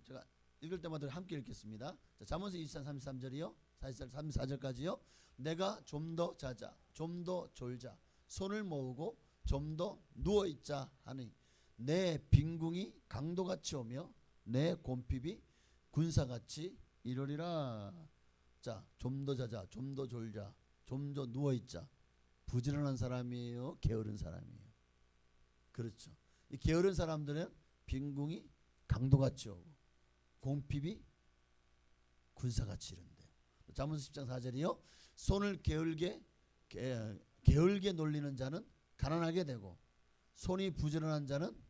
제가 읽을 때마다 함께 읽겠습니다. 잠언서 24장 33절이요, 34절까지요. 내가 좀 더 자자, 좀 더 졸자, 손을 모으고 좀 더 누워있자 하니 내 빈궁이 강도같이 오며 내 곰핍이 군사같이 이르리라. 자, 좀 더 자자, 좀 더 졸자, 좀 더 누워있자. 부지런한 사람이에요, 게으른 사람이에요? 그렇죠. 이 게으른 사람들은 빈궁이 강도같이 오고 공핍이 군사같이 이른대요. 잠언서 10장 4절이요. 손을 게을게 놀리는 자는 가난하게 되고 손이 부지런한 자는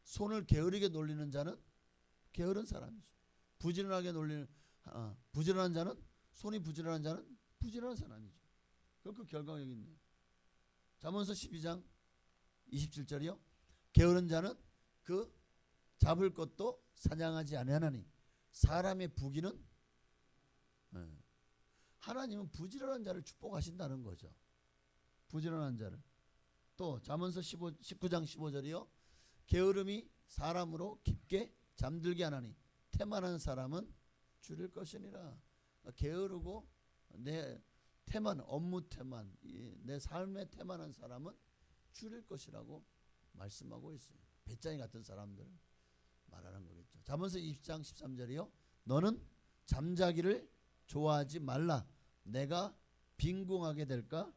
손을 게으르게 놀리는 자는 게으른 사람이죠. 부지런한 자는 손이 부지런한 자는 부지런한 사람이죠. 그 결과가 여기 있네요. 잠언서 12장 27절이요. 게으른 자는 그 잡을 것도 사냥하지 아니하나니 사람의 부귀는 하나님은 부지런한 자를 축복하신다는 거죠. 부지런한 자를. 또 잠언서 19장 15절이요. 게으름이 사람으로 깊게 잠들게 하나니 태만한 사람은 줄일 것이니라. 게으르고 내 태만, 업무 태만, 내 삶의 태만한 사람은 줄일 것이라고 말씀하고 있어요. 배짱이 같은 사람들 말하는 거겠죠. 잠언서 20장 13절이요. 너는 잠자기를 좋아하지 말라. 내가 빈궁하게 될까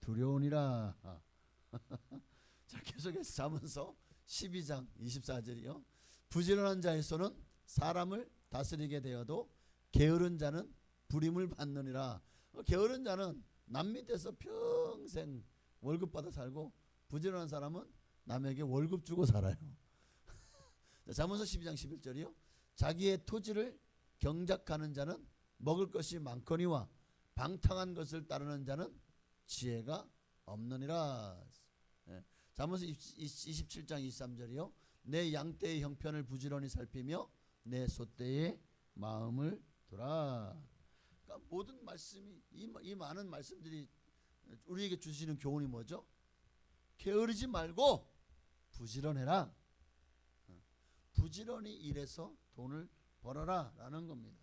두려우니라. 자, 계속해서 잠언서 12장 24절이요. 부지런한 자의 손은 사람을 다스리게 되어도 게으른 자는 부림을 받느니라. 게으른 자는 남 밑에서 평생 월급 받아 살고 부지런한 사람은 남에게 월급 주고 살아요. 잠언서 12장 11절이요. 자기의 토지를 경작하는 자는 먹을 것이 많거니와 방탕한 것을 따르는 자는 지혜가 없느니라. 잠언서 27장 23절이요. 내 양떼의 형편을 부지런히 살피며 내 소떼의 마음을 두라. 그러니까 모든 말씀이 이 많은 말씀들이 우리에게 주시는 교훈이 뭐죠? 게으르지 말고 부지런해라. 부지런히 일해서 돈을 벌어라 라는 겁니다.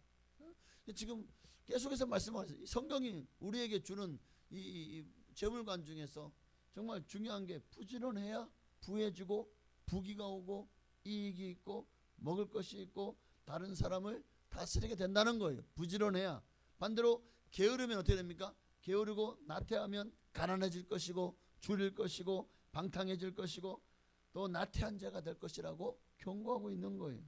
지금 계속해서 말씀하세요. 성경이 우리에게 주는 이 재물관 중에서 정말 중요한 게 부지런해야 부해지고 부귀가 오고 이익이 있고 먹을 것이 있고 다른 사람을 다스리게 된다는 거예요. 부지런해야. 반대로 게으르면 어떻게 됩니까? 게으르고 나태하면 가난해질 것이고 줄일 것이고 방탕해질 것이고 또 나태한 자가 될 것이라고 경고하고 있는 거예요.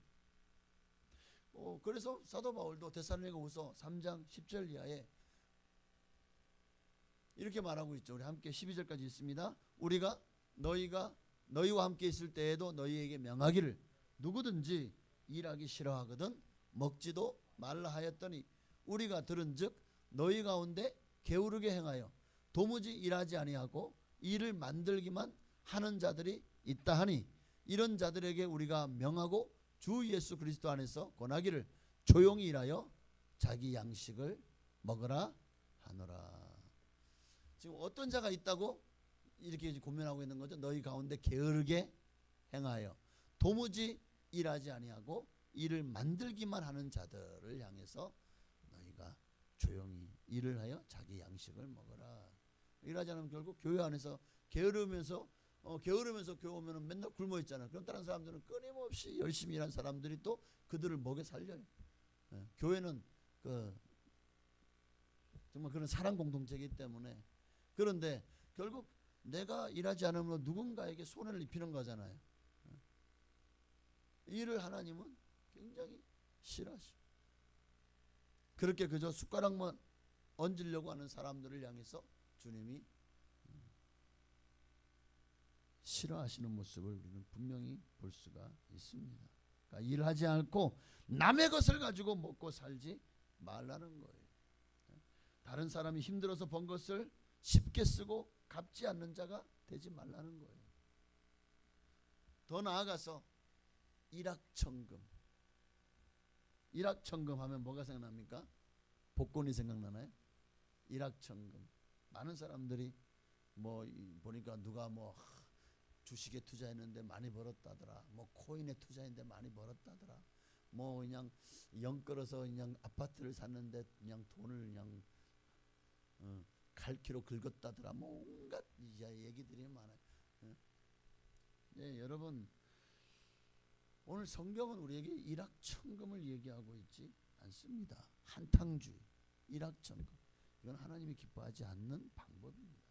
그래서 사도 바울도 데살로니가후서 3장 10절 이하에 이렇게 말하고 있죠. 우리 함께 12절까지 있습니다. 우리가 너희와 함께 있을 때에도 너희에게 명하기를 누구든지 일하기 싫어하거든 먹지도 말라 하였더니 우리가 들은즉 너희 가운데 게으르게 행하여 도무지 일하지 아니하고 일을 만들기만 하는 자들이 있다 하니 이런 자들에게 우리가 명하고 주 예수 그리스도 안에서 권하기를 조용히 일하여 자기 양식을 먹으라 하노라. 지금 어떤 자가 있다고 이렇게 고민하고 있는 거죠. 너희 가운데 게으르게 행하여 도무지 일하지 아니하고 일을 만들기만 하는 자들을 향해서 너희가 조용히 일을 하여 자기 양식을 먹어라. 일하지 않으면 결국 교회 안에서 게으르면서 교회 오면 맨날 굶어 있잖아요. 그럼 다른 사람들은 끊임없이 열심히 일한 사람들이 또 그들을 먹여 살려요. 교회는 정말 그런 사랑 공동체이기 때문에. 그런데 결국 내가 일하지 않으면 누군가에게 손해를 입히는 거잖아요. 일을 하나님은 굉장히 싫어하시고 그렇게 그저 숟가락만 얹으려고 하는 사람들을 향해서 주님이 싫어하시는 모습을 우리는 분명히 볼 수가 있습니다. 그러니까 일하지 않고 남의 것을 가지고 먹고 살지 말라는 거예요. 다른 사람이 힘들어서 번 것을 쉽게 쓰고 갚지 않는 자가 되지 말라는 거예요. 더 나아가서 일확천금 하면 뭐가 생각납니까? 복권이 생각나나요? 일확천금. 많은 사람들이 보니까 누가 주식에 투자했는데 많이 벌었다더라. 코인에 투자했는데 많이 벌었다더라. 그냥 영 끌어서 그냥 아파트를 샀는데 그냥 돈을 그냥 갈키로 긁었다더라. 온갖 얘기들이 많아요. 여러분 오늘 성경은 우리에게 일확천금을 얘기하고 있지 않습니다. 한탕주의, 일확천금. 이건 하나님이 기뻐하지 않는 방법입니다.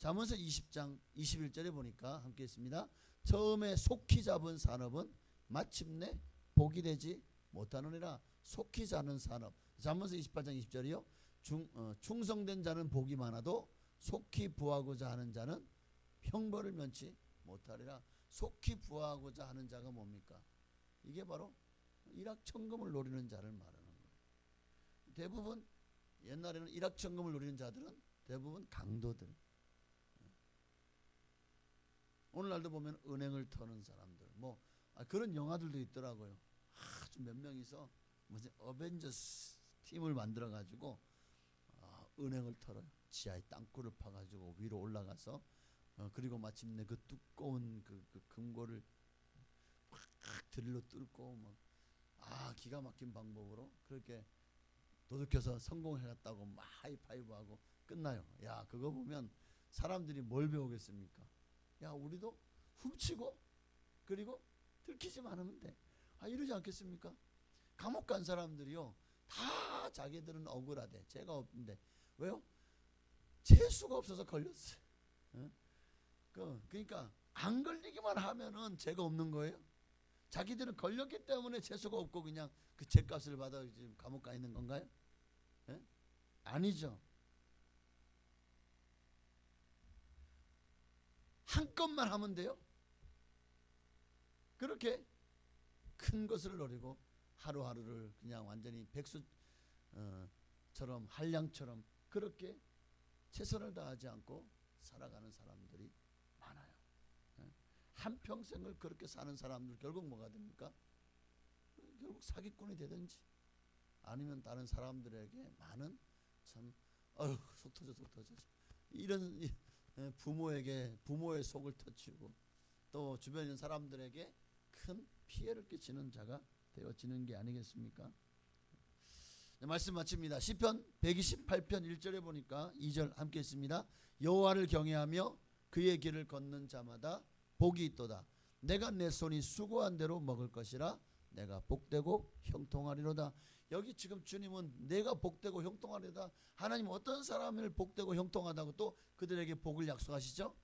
잠언서 20장 21절에 보니까 함께 있습니다. 처음에 속히 잡은 산업은 마침내 복이 되지 못하느니라. 속히 자는 산업. 잠언서 28장 20절이요. 충성된 자는 복이 많아도 속히 부하고자 하는 자는 형벌을 면치 못하리라. 속히 부하고자 하는 자가 뭡니까? 이게 바로 일확천금을 노리는 자를 말하는 거예요. 대부분 옛날에는 일확천금을 노리는 자들은 대부분 강도들. 오늘날도 보면 은행을 터는 사람들, 뭐 그런 영화들도 있더라고요. 아주 몇 명이서 무슨 어벤져스 팀을 만들어 가지고 은행을 털어요. 지하에 땅굴을 파가지고 위로 올라가서 그리고 마침내 그 두꺼운 그 금고를 팍 드릴로 뚫고 막 기가 막힌 방법으로 그렇게 도둑혀서 성공해갔다고 막 하이파이브하고 끝나요. 야, 그거 보면 사람들이 뭘 배우겠습니까? 야, 우리도 훔치고 그리고 들키지만 하면 돼. 이러지 않겠습니까? 감옥 간 사람들이요, 다 자기들은 억울하대, 죄가 없는데. 왜요? 재수가 없어서 걸렸어요. 그러니까 안 걸리기만 하면은 죄가 없는 거예요. 자기들은 걸렸기 때문에 재수가 없고 그냥 그 죄값을 받아 지금 감옥 가 있는 건가요? 아니죠. 한 건만 하면 돼요. 그렇게 큰 것을 노리고 하루하루를 그냥 완전히 백수처럼 한량처럼 그렇게 최선을 다하지 않고 살아가는 사람들이 많아요. 한평생을 그렇게 사는 사람들 결국 뭐가 됩니까? 결국 사기꾼이 되든지 아니면 다른 사람들에게 많은 참 속 터져 이런 부모의 속을 터치고 또 주변 있는 사람들에게 큰 피해를 끼치는 자가 되어지는 게 아니겠습니까? 말씀 마칩니다. 시편 128편 1절에 보니까 2절 함께 했습니다. 여호와를 경외하며 그의 길을 걷는 자마다 복이 있도다. 내가 내 손이 수고한 대로 먹을 것이라. 내가 복되고 형통하리로다. 여기 지금 주님은 내가 복되고 형통하리로다. 하나님 어떤 사람을 복되고 형통하다고 또 그들에게 복을 약속하시죠?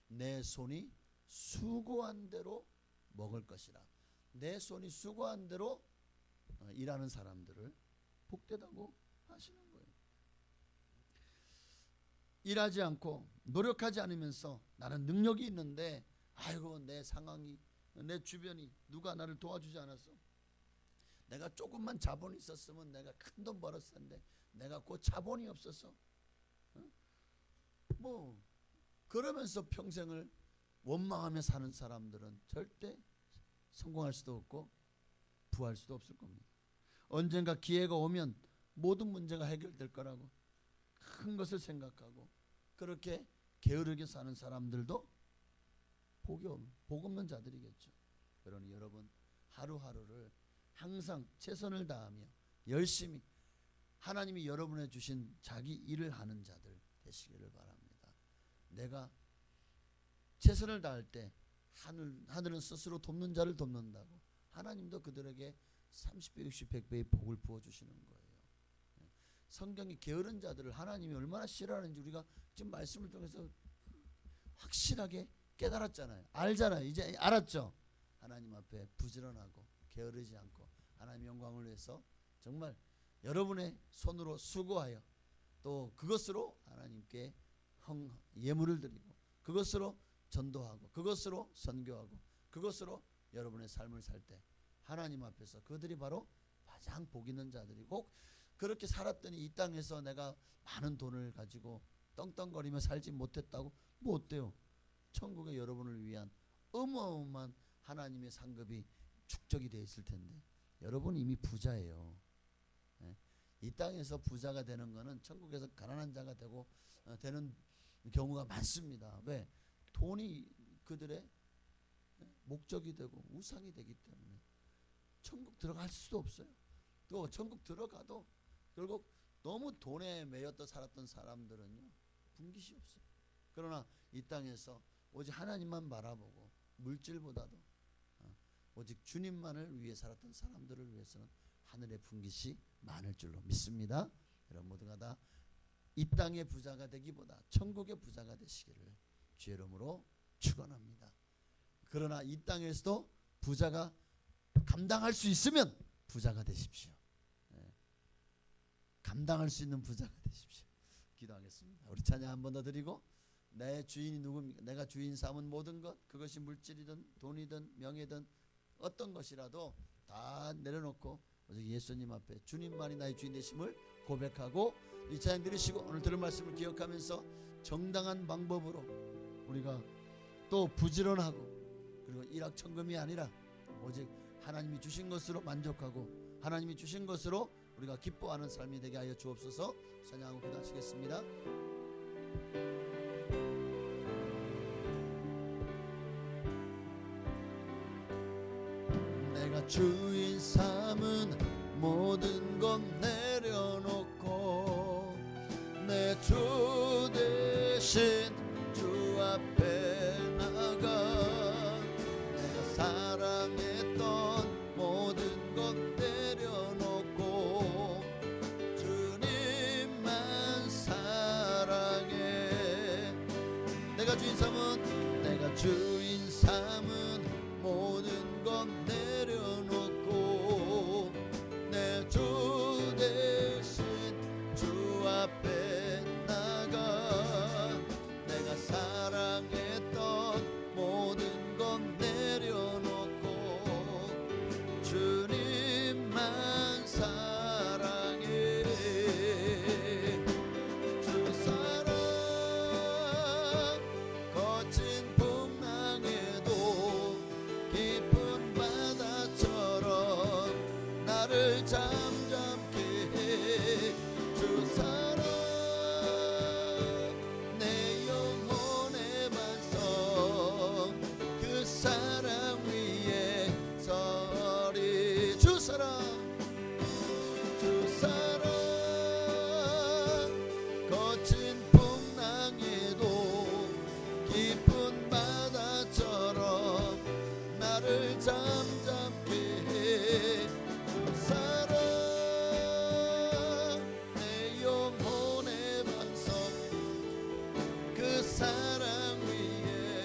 내 손이 수고한 대로 먹을 것이라. 내 손이 수고한 대로 일하는 사람들을 복되다고 하시는 거예요. 일하지 않고 노력하지 않으면서 나는 능력이 있는데 아이고 내 상황이 내 주변이 누가 나를 도와주지 않았어. 내가 조금만 자본이 있었으면 내가 큰 돈 벌었을 텐데 내가 그 자본이 없어서 뭐 그러면서 평생을 원망하며 사는 사람들은 절대 성공할 수도 없고 부할 수도 없을 겁니다. 언젠가 기회가 오면 모든 문제가 해결될 거라고 큰 것을 생각하고 그렇게 게으르게 사는 사람들도 복 없는 자들이겠죠. 그러니 여러분 하루하루를 항상 최선을 다하며 열심히 하나님이 여러분에 주신 자기 일을 하는 자들 되시기를 바랍니다. 내가 최선을 다할 때 하늘은 스스로 돕는 자를 돕는다고 하나님도 그들에게 30배, 60배, 100배의 복을 부어주시는 거예요. 성경이 게으른 자들을 하나님이 얼마나 싫어하는지 우리가 지금 말씀을 통해서 확실하게 깨달았잖아요. 알잖아요. 이제 알았죠. 하나님 앞에 부지런하고 게으르지 않고 하나님 영광을 위해서 정말 여러분의 손으로 수고하여 또 그것으로 하나님께 예물을 드리고 그것으로 전도하고 그것으로 선교하고 그것으로 여러분의 삶을 살 때 하나님 앞에서 그들이 바로 가장 복 있는 자들이고 그렇게 살았더니 이 땅에서 내가 많은 돈을 가지고 떵떵거리며 살지 못했다고 뭐 어때요? 천국에 여러분을 위한 어마어마한 하나님의 상급이 축적이 되어 있을 텐데 여러분 이미 부자예요. 이 땅에서 부자가 되는 거는 천국에서 가난한 자가 되고 되는 경우가 많습니다. 왜? 돈이 그들의 목적이 되고 우상이 되기 때문에 천국 들어갈 수도 없어요. 또 천국 들어가도 결국 너무 돈에 매였다 살았던 사람들은요 분깃이 없어요. 그러나 이 땅에서 오직 하나님만 바라보고 물질보다도 오직 주님만을 위해 살았던 사람들을 위해서는 하늘의 분깃이 많을 줄로 믿습니다. 여러분 모두가 다 이 땅의 부자가 되기보다 천국의 부자가 되시기를 주의 이름으로 축원합니다. 그러나 이 땅에서도 부자가 감당할 수 있으면 부자가 되십시오. 감당할 수 있는 부자가 되십시오. 기도하겠습니다. 우리 찬양 한 번 더 드리고, 내 주인이 누굽니까? 내가 주인 삼은 모든 것, 그것이 물질이든 돈이든 명예든 어떤 것이라도 다 내려놓고 오직 예수님 앞에 주님만이 나의 주인 되심을 고백하고 이 찬양 들으시고 오늘 들은 말씀을 기억하면서 정당한 방법으로 우리가 또 부지런하고 그리고 일확천금이 아니라 오직 하나님이 주신 것으로 만족하고 하나님이 주신 것으로 우리가 기뻐하는 삶이 되게 하여 주옵소서. 찬양하고 기도하시겠습니다. 내가 주인 삼은 모든 것 내려놓고 내 주 대신 주 앞에 나가 내가 사랑했던 모든 것 내려놓고 주님만 사랑해. 내가 주인 삼은 모든 것 내려놓고 내 주 대신 주 앞에 나가 내가 사랑했던 모든 것 내려놓고 주님만 사랑해. 주 사랑 거친 풍랑에도 깊은 바다처럼 나를 잠잠케 해. 주 사랑 내 영혼의 반성 그 사랑 위에 서리. 주 사랑 거친 풍랑에도 깊은 바다처럼 나를 잠잠케 해. 주 사랑 내 영혼의 반성 그 사랑 위에.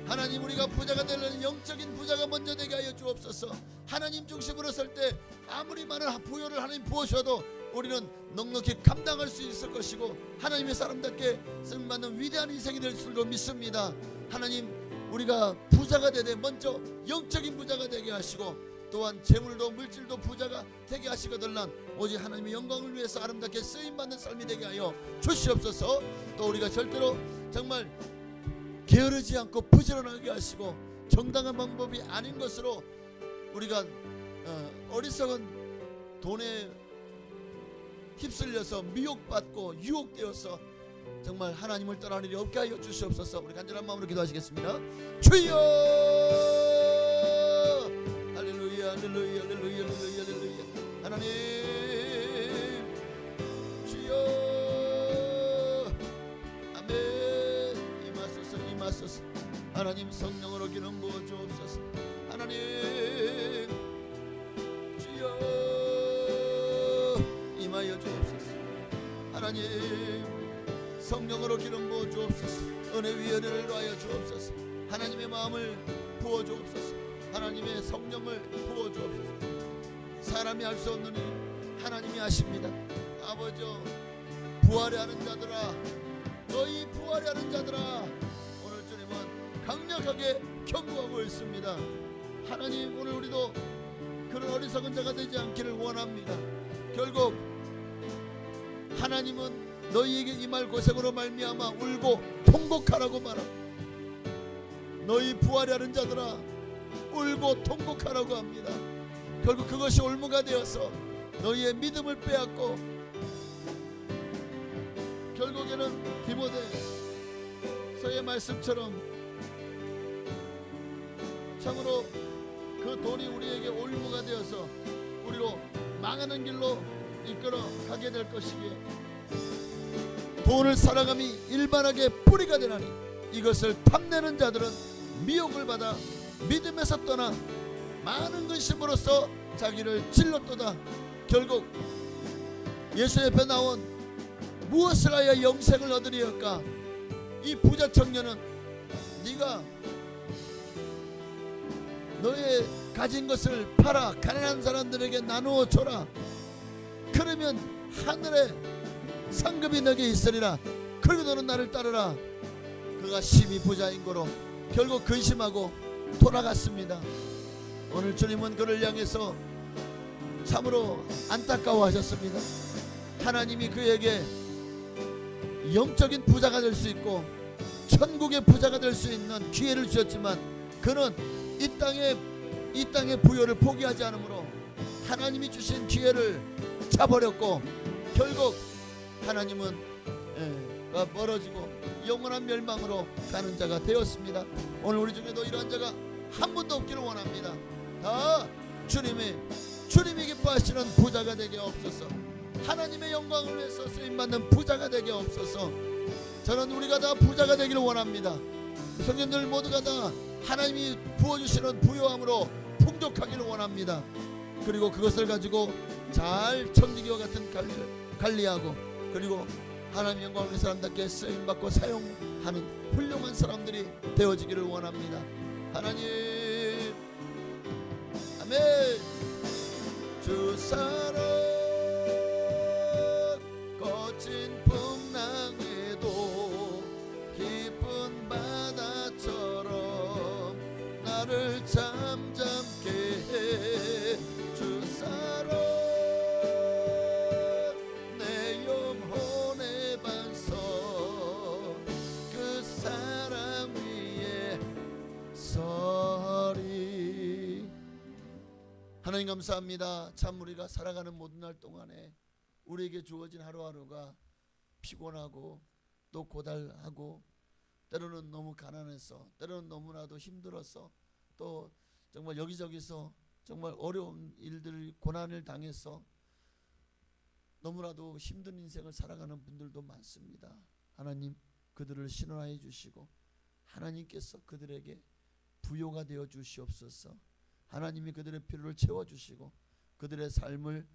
하나님, 우리가 부자가 되려는 영적인 부자가 먼저 되게 하여 주옵소서. 하나님 중심으로 설 때 아무리 많은 부여를 하나님 부어주셔도 우리는 넉넉히 감당할 수 있을 것이고 하나님의 사람답게 쓰임받는 위대한 인생이 될 줄로 믿습니다. 하나님, 우리가 부자가 되되 먼저 영적인 부자가 되게 하시고 또한 재물도 물질도 부자가 되게 하시거든요. 오직 하나님의 영광을 위해서 아름답게 쓰임받는 삶이 되게 하여 주시옵소서. 또 우리가 절대로 정말 게으르지 않고 부지런하게 하시고 정당한 방법이 아닌 것으로 우리가 어리석은 돈에 휩쓸려서 미혹받고 유혹되어서 정말 하나님을 떠날 일이 없게 하여 주시옵소서. 우리 간절한 마음으로 기도하시겠습니다. 주여, 할렐루야, 할렐루야, 할렐루야, 할렐루야, 할렐루야. 하나님, 주여, 아멘. 임하소서, 임하소서. 하나님, 성령으로 기름 부어 주옵소서. 하나님, 주여, 임하여 주옵소서. 하나님, 성령으로 기름 부어 주옵소서. 은혜 위에 은혜를 더하여 주옵소서. 하나님의 마음을 부어 주옵소서. 하나님의 성령을 부어 주옵소서. 사람이 할 수 없는 일 하나님이 하십니다. 아버지, 부활해 하는 자들아, 너희 부활해 하는 자들아, 오늘 주님은 강력하게 경고하고 있습니다. 하나님, 오늘 우리도 그런 어리석은 자가 되지 않기를 원합니다. 결국 하나님은 너희에게 임할 고생으로 말미암아 울고 통곡하라고 말합니다. 너희 부활하는 자들아, 울고 통곡하라고 합니다. 결국 그것이 올무가 되어서 너희의 믿음을 빼앗고 결국에는 디모데서의 말씀처럼 참으로 그 돈이 우리에게 올무가 되어서 우리로 망하는 길로 이끌어 가게 될 것이기에 돈을 사랑함이 일반하게 뿌리가 되나니 이것을 탐내는 자들은 미혹을 받아 믿음에서 떠나 많은 근심으로써 자기를 질렀도다. 결국 예수 옆에 나온 무엇을 하여 영생을 얻으리였까? 이 부자 청년은 네가 너의 가진 것을 팔아 가난한 사람들에게 나누어 줘라. 그러면 하늘에 상급이 너에게 있으리라. 그리고 너는 나를 따르라. 그가 심히 부자인 거로 결국 근심하고 돌아갔습니다. 오늘 주님은 그를 향해서 참으로 안타까워하셨습니다. 하나님이 그에게 영적인 부자가 될 수 있고 천국의 부자가 될 수 있는 기회를 주셨지만 그는 이 땅의 부여를 포기하지 않으므로 하나님이 주신 기회를 차버렸고 결국 하나님은 멀어지고 영원한 멸망으로 가는 자가 되었습니다. 오늘 우리 중에도 이러한 자가 한 분도 없기를 원합니다. 다 주님이 기뻐하시는 부자가 되게 없소서. 하나님의 영광을 위해서 쓰임받는 부자가 되게 없소서. 저는 우리가 다 부자가 되기를 원합니다. 성년들 모두가 다 하나님이 부어주시는 부요함으로 풍족하기를 원합니다. 그리고 그것을 가지고 잘 청지기와 같은 관리하고 그리고 하나님의 영광을 위해서 사람답게 쓰임받고 사용하는 훌륭한 사람들이 되어지기를 원합니다. 하나님 아멘. 주 사랑 거친 풍랑에도 깊은 바다처럼 나를 잠잠케 해. 주 사랑 내 영혼의 반석 그 사랑 위에 서리. 하나님 감사합니다. 참 우리가 살아가는 모든 날 동안에 우리에게 주어진 하루하루가 피곤하고 또 고달하고 때로는 너무 가난해서 때로는 너무나도 힘들어서 또 정말 여기저기서 정말 어려운 일들 고난을 당해서 너무나도 힘든 인생을 살아가는 분들도 많습니다. 하나님 그들을 신원하여 주시고 하나님께서 그들에게 부요가 되어 주시옵소서. 하나님이 그들의 필요를 채워주시고 그들의 삶을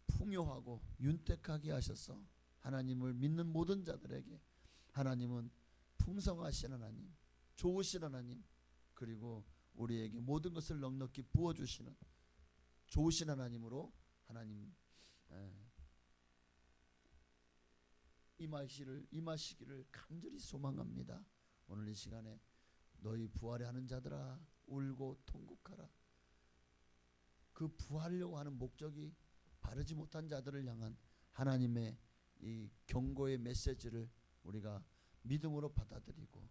풍요하고 윤택하게 하셔서 하나님을 믿는 모든 자들에게 하나님은 풍성하신 하나님, 좋으신 하나님, 그리고 우리에게 모든 것을 넉넉히 부어주시는 좋으신 하나님으로 하나님 임하시기를 간절히 소망합니다. 오늘 이 시간에 너희 부활에 하는 자들아 울고 통곡하라. 그 부활하려고 하는 목적이 바르지 못한 자들을 향한 하나님의 이 경고의 메시지를 우리가 믿음으로 받아들이고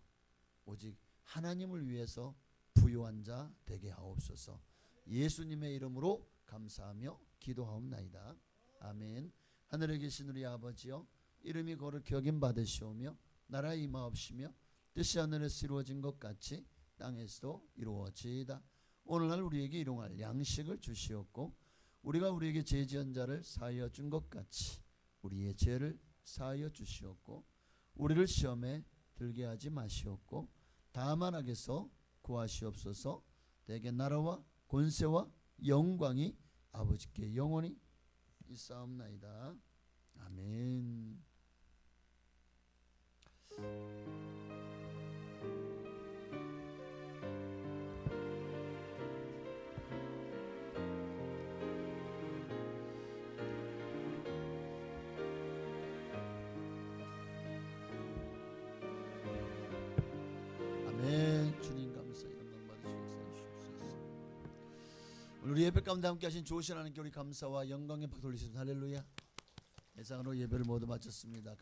오직 하나님을 위해서 부요한 자 되게 하옵소서. 예수님의 이름으로 감사하며 기도하옵나이다. 아멘. 하늘에 계신 우리 아버지여 이름이 거룩히 여김 받으시오며 나라 임하옵시며 뜻이 하늘에서 이루어진 것 같이 땅에서도 이루어지이다. 오늘날 우리에게 일용할 양식을 주시옵고 우리가 우리에게 죄 지은 자를 사하여 준 것 같이 우리의 죄를 사하여 주시옵고 우리를 시험에 들게 하지 마시옵고 다만 악에서 구하시옵소서. 대개 나라와 권세와 영광이 아버지께 영원히 있사옵나이다. 아멘. 주님 감사 영광 받으시옵소서. 우리 예배 가운데 함께 하신 좋으신 하나님께 우리 감사와 영광의 박 돌리시옵소서. 할렐루야. 예상으로 예배를 모두 마쳤습니다.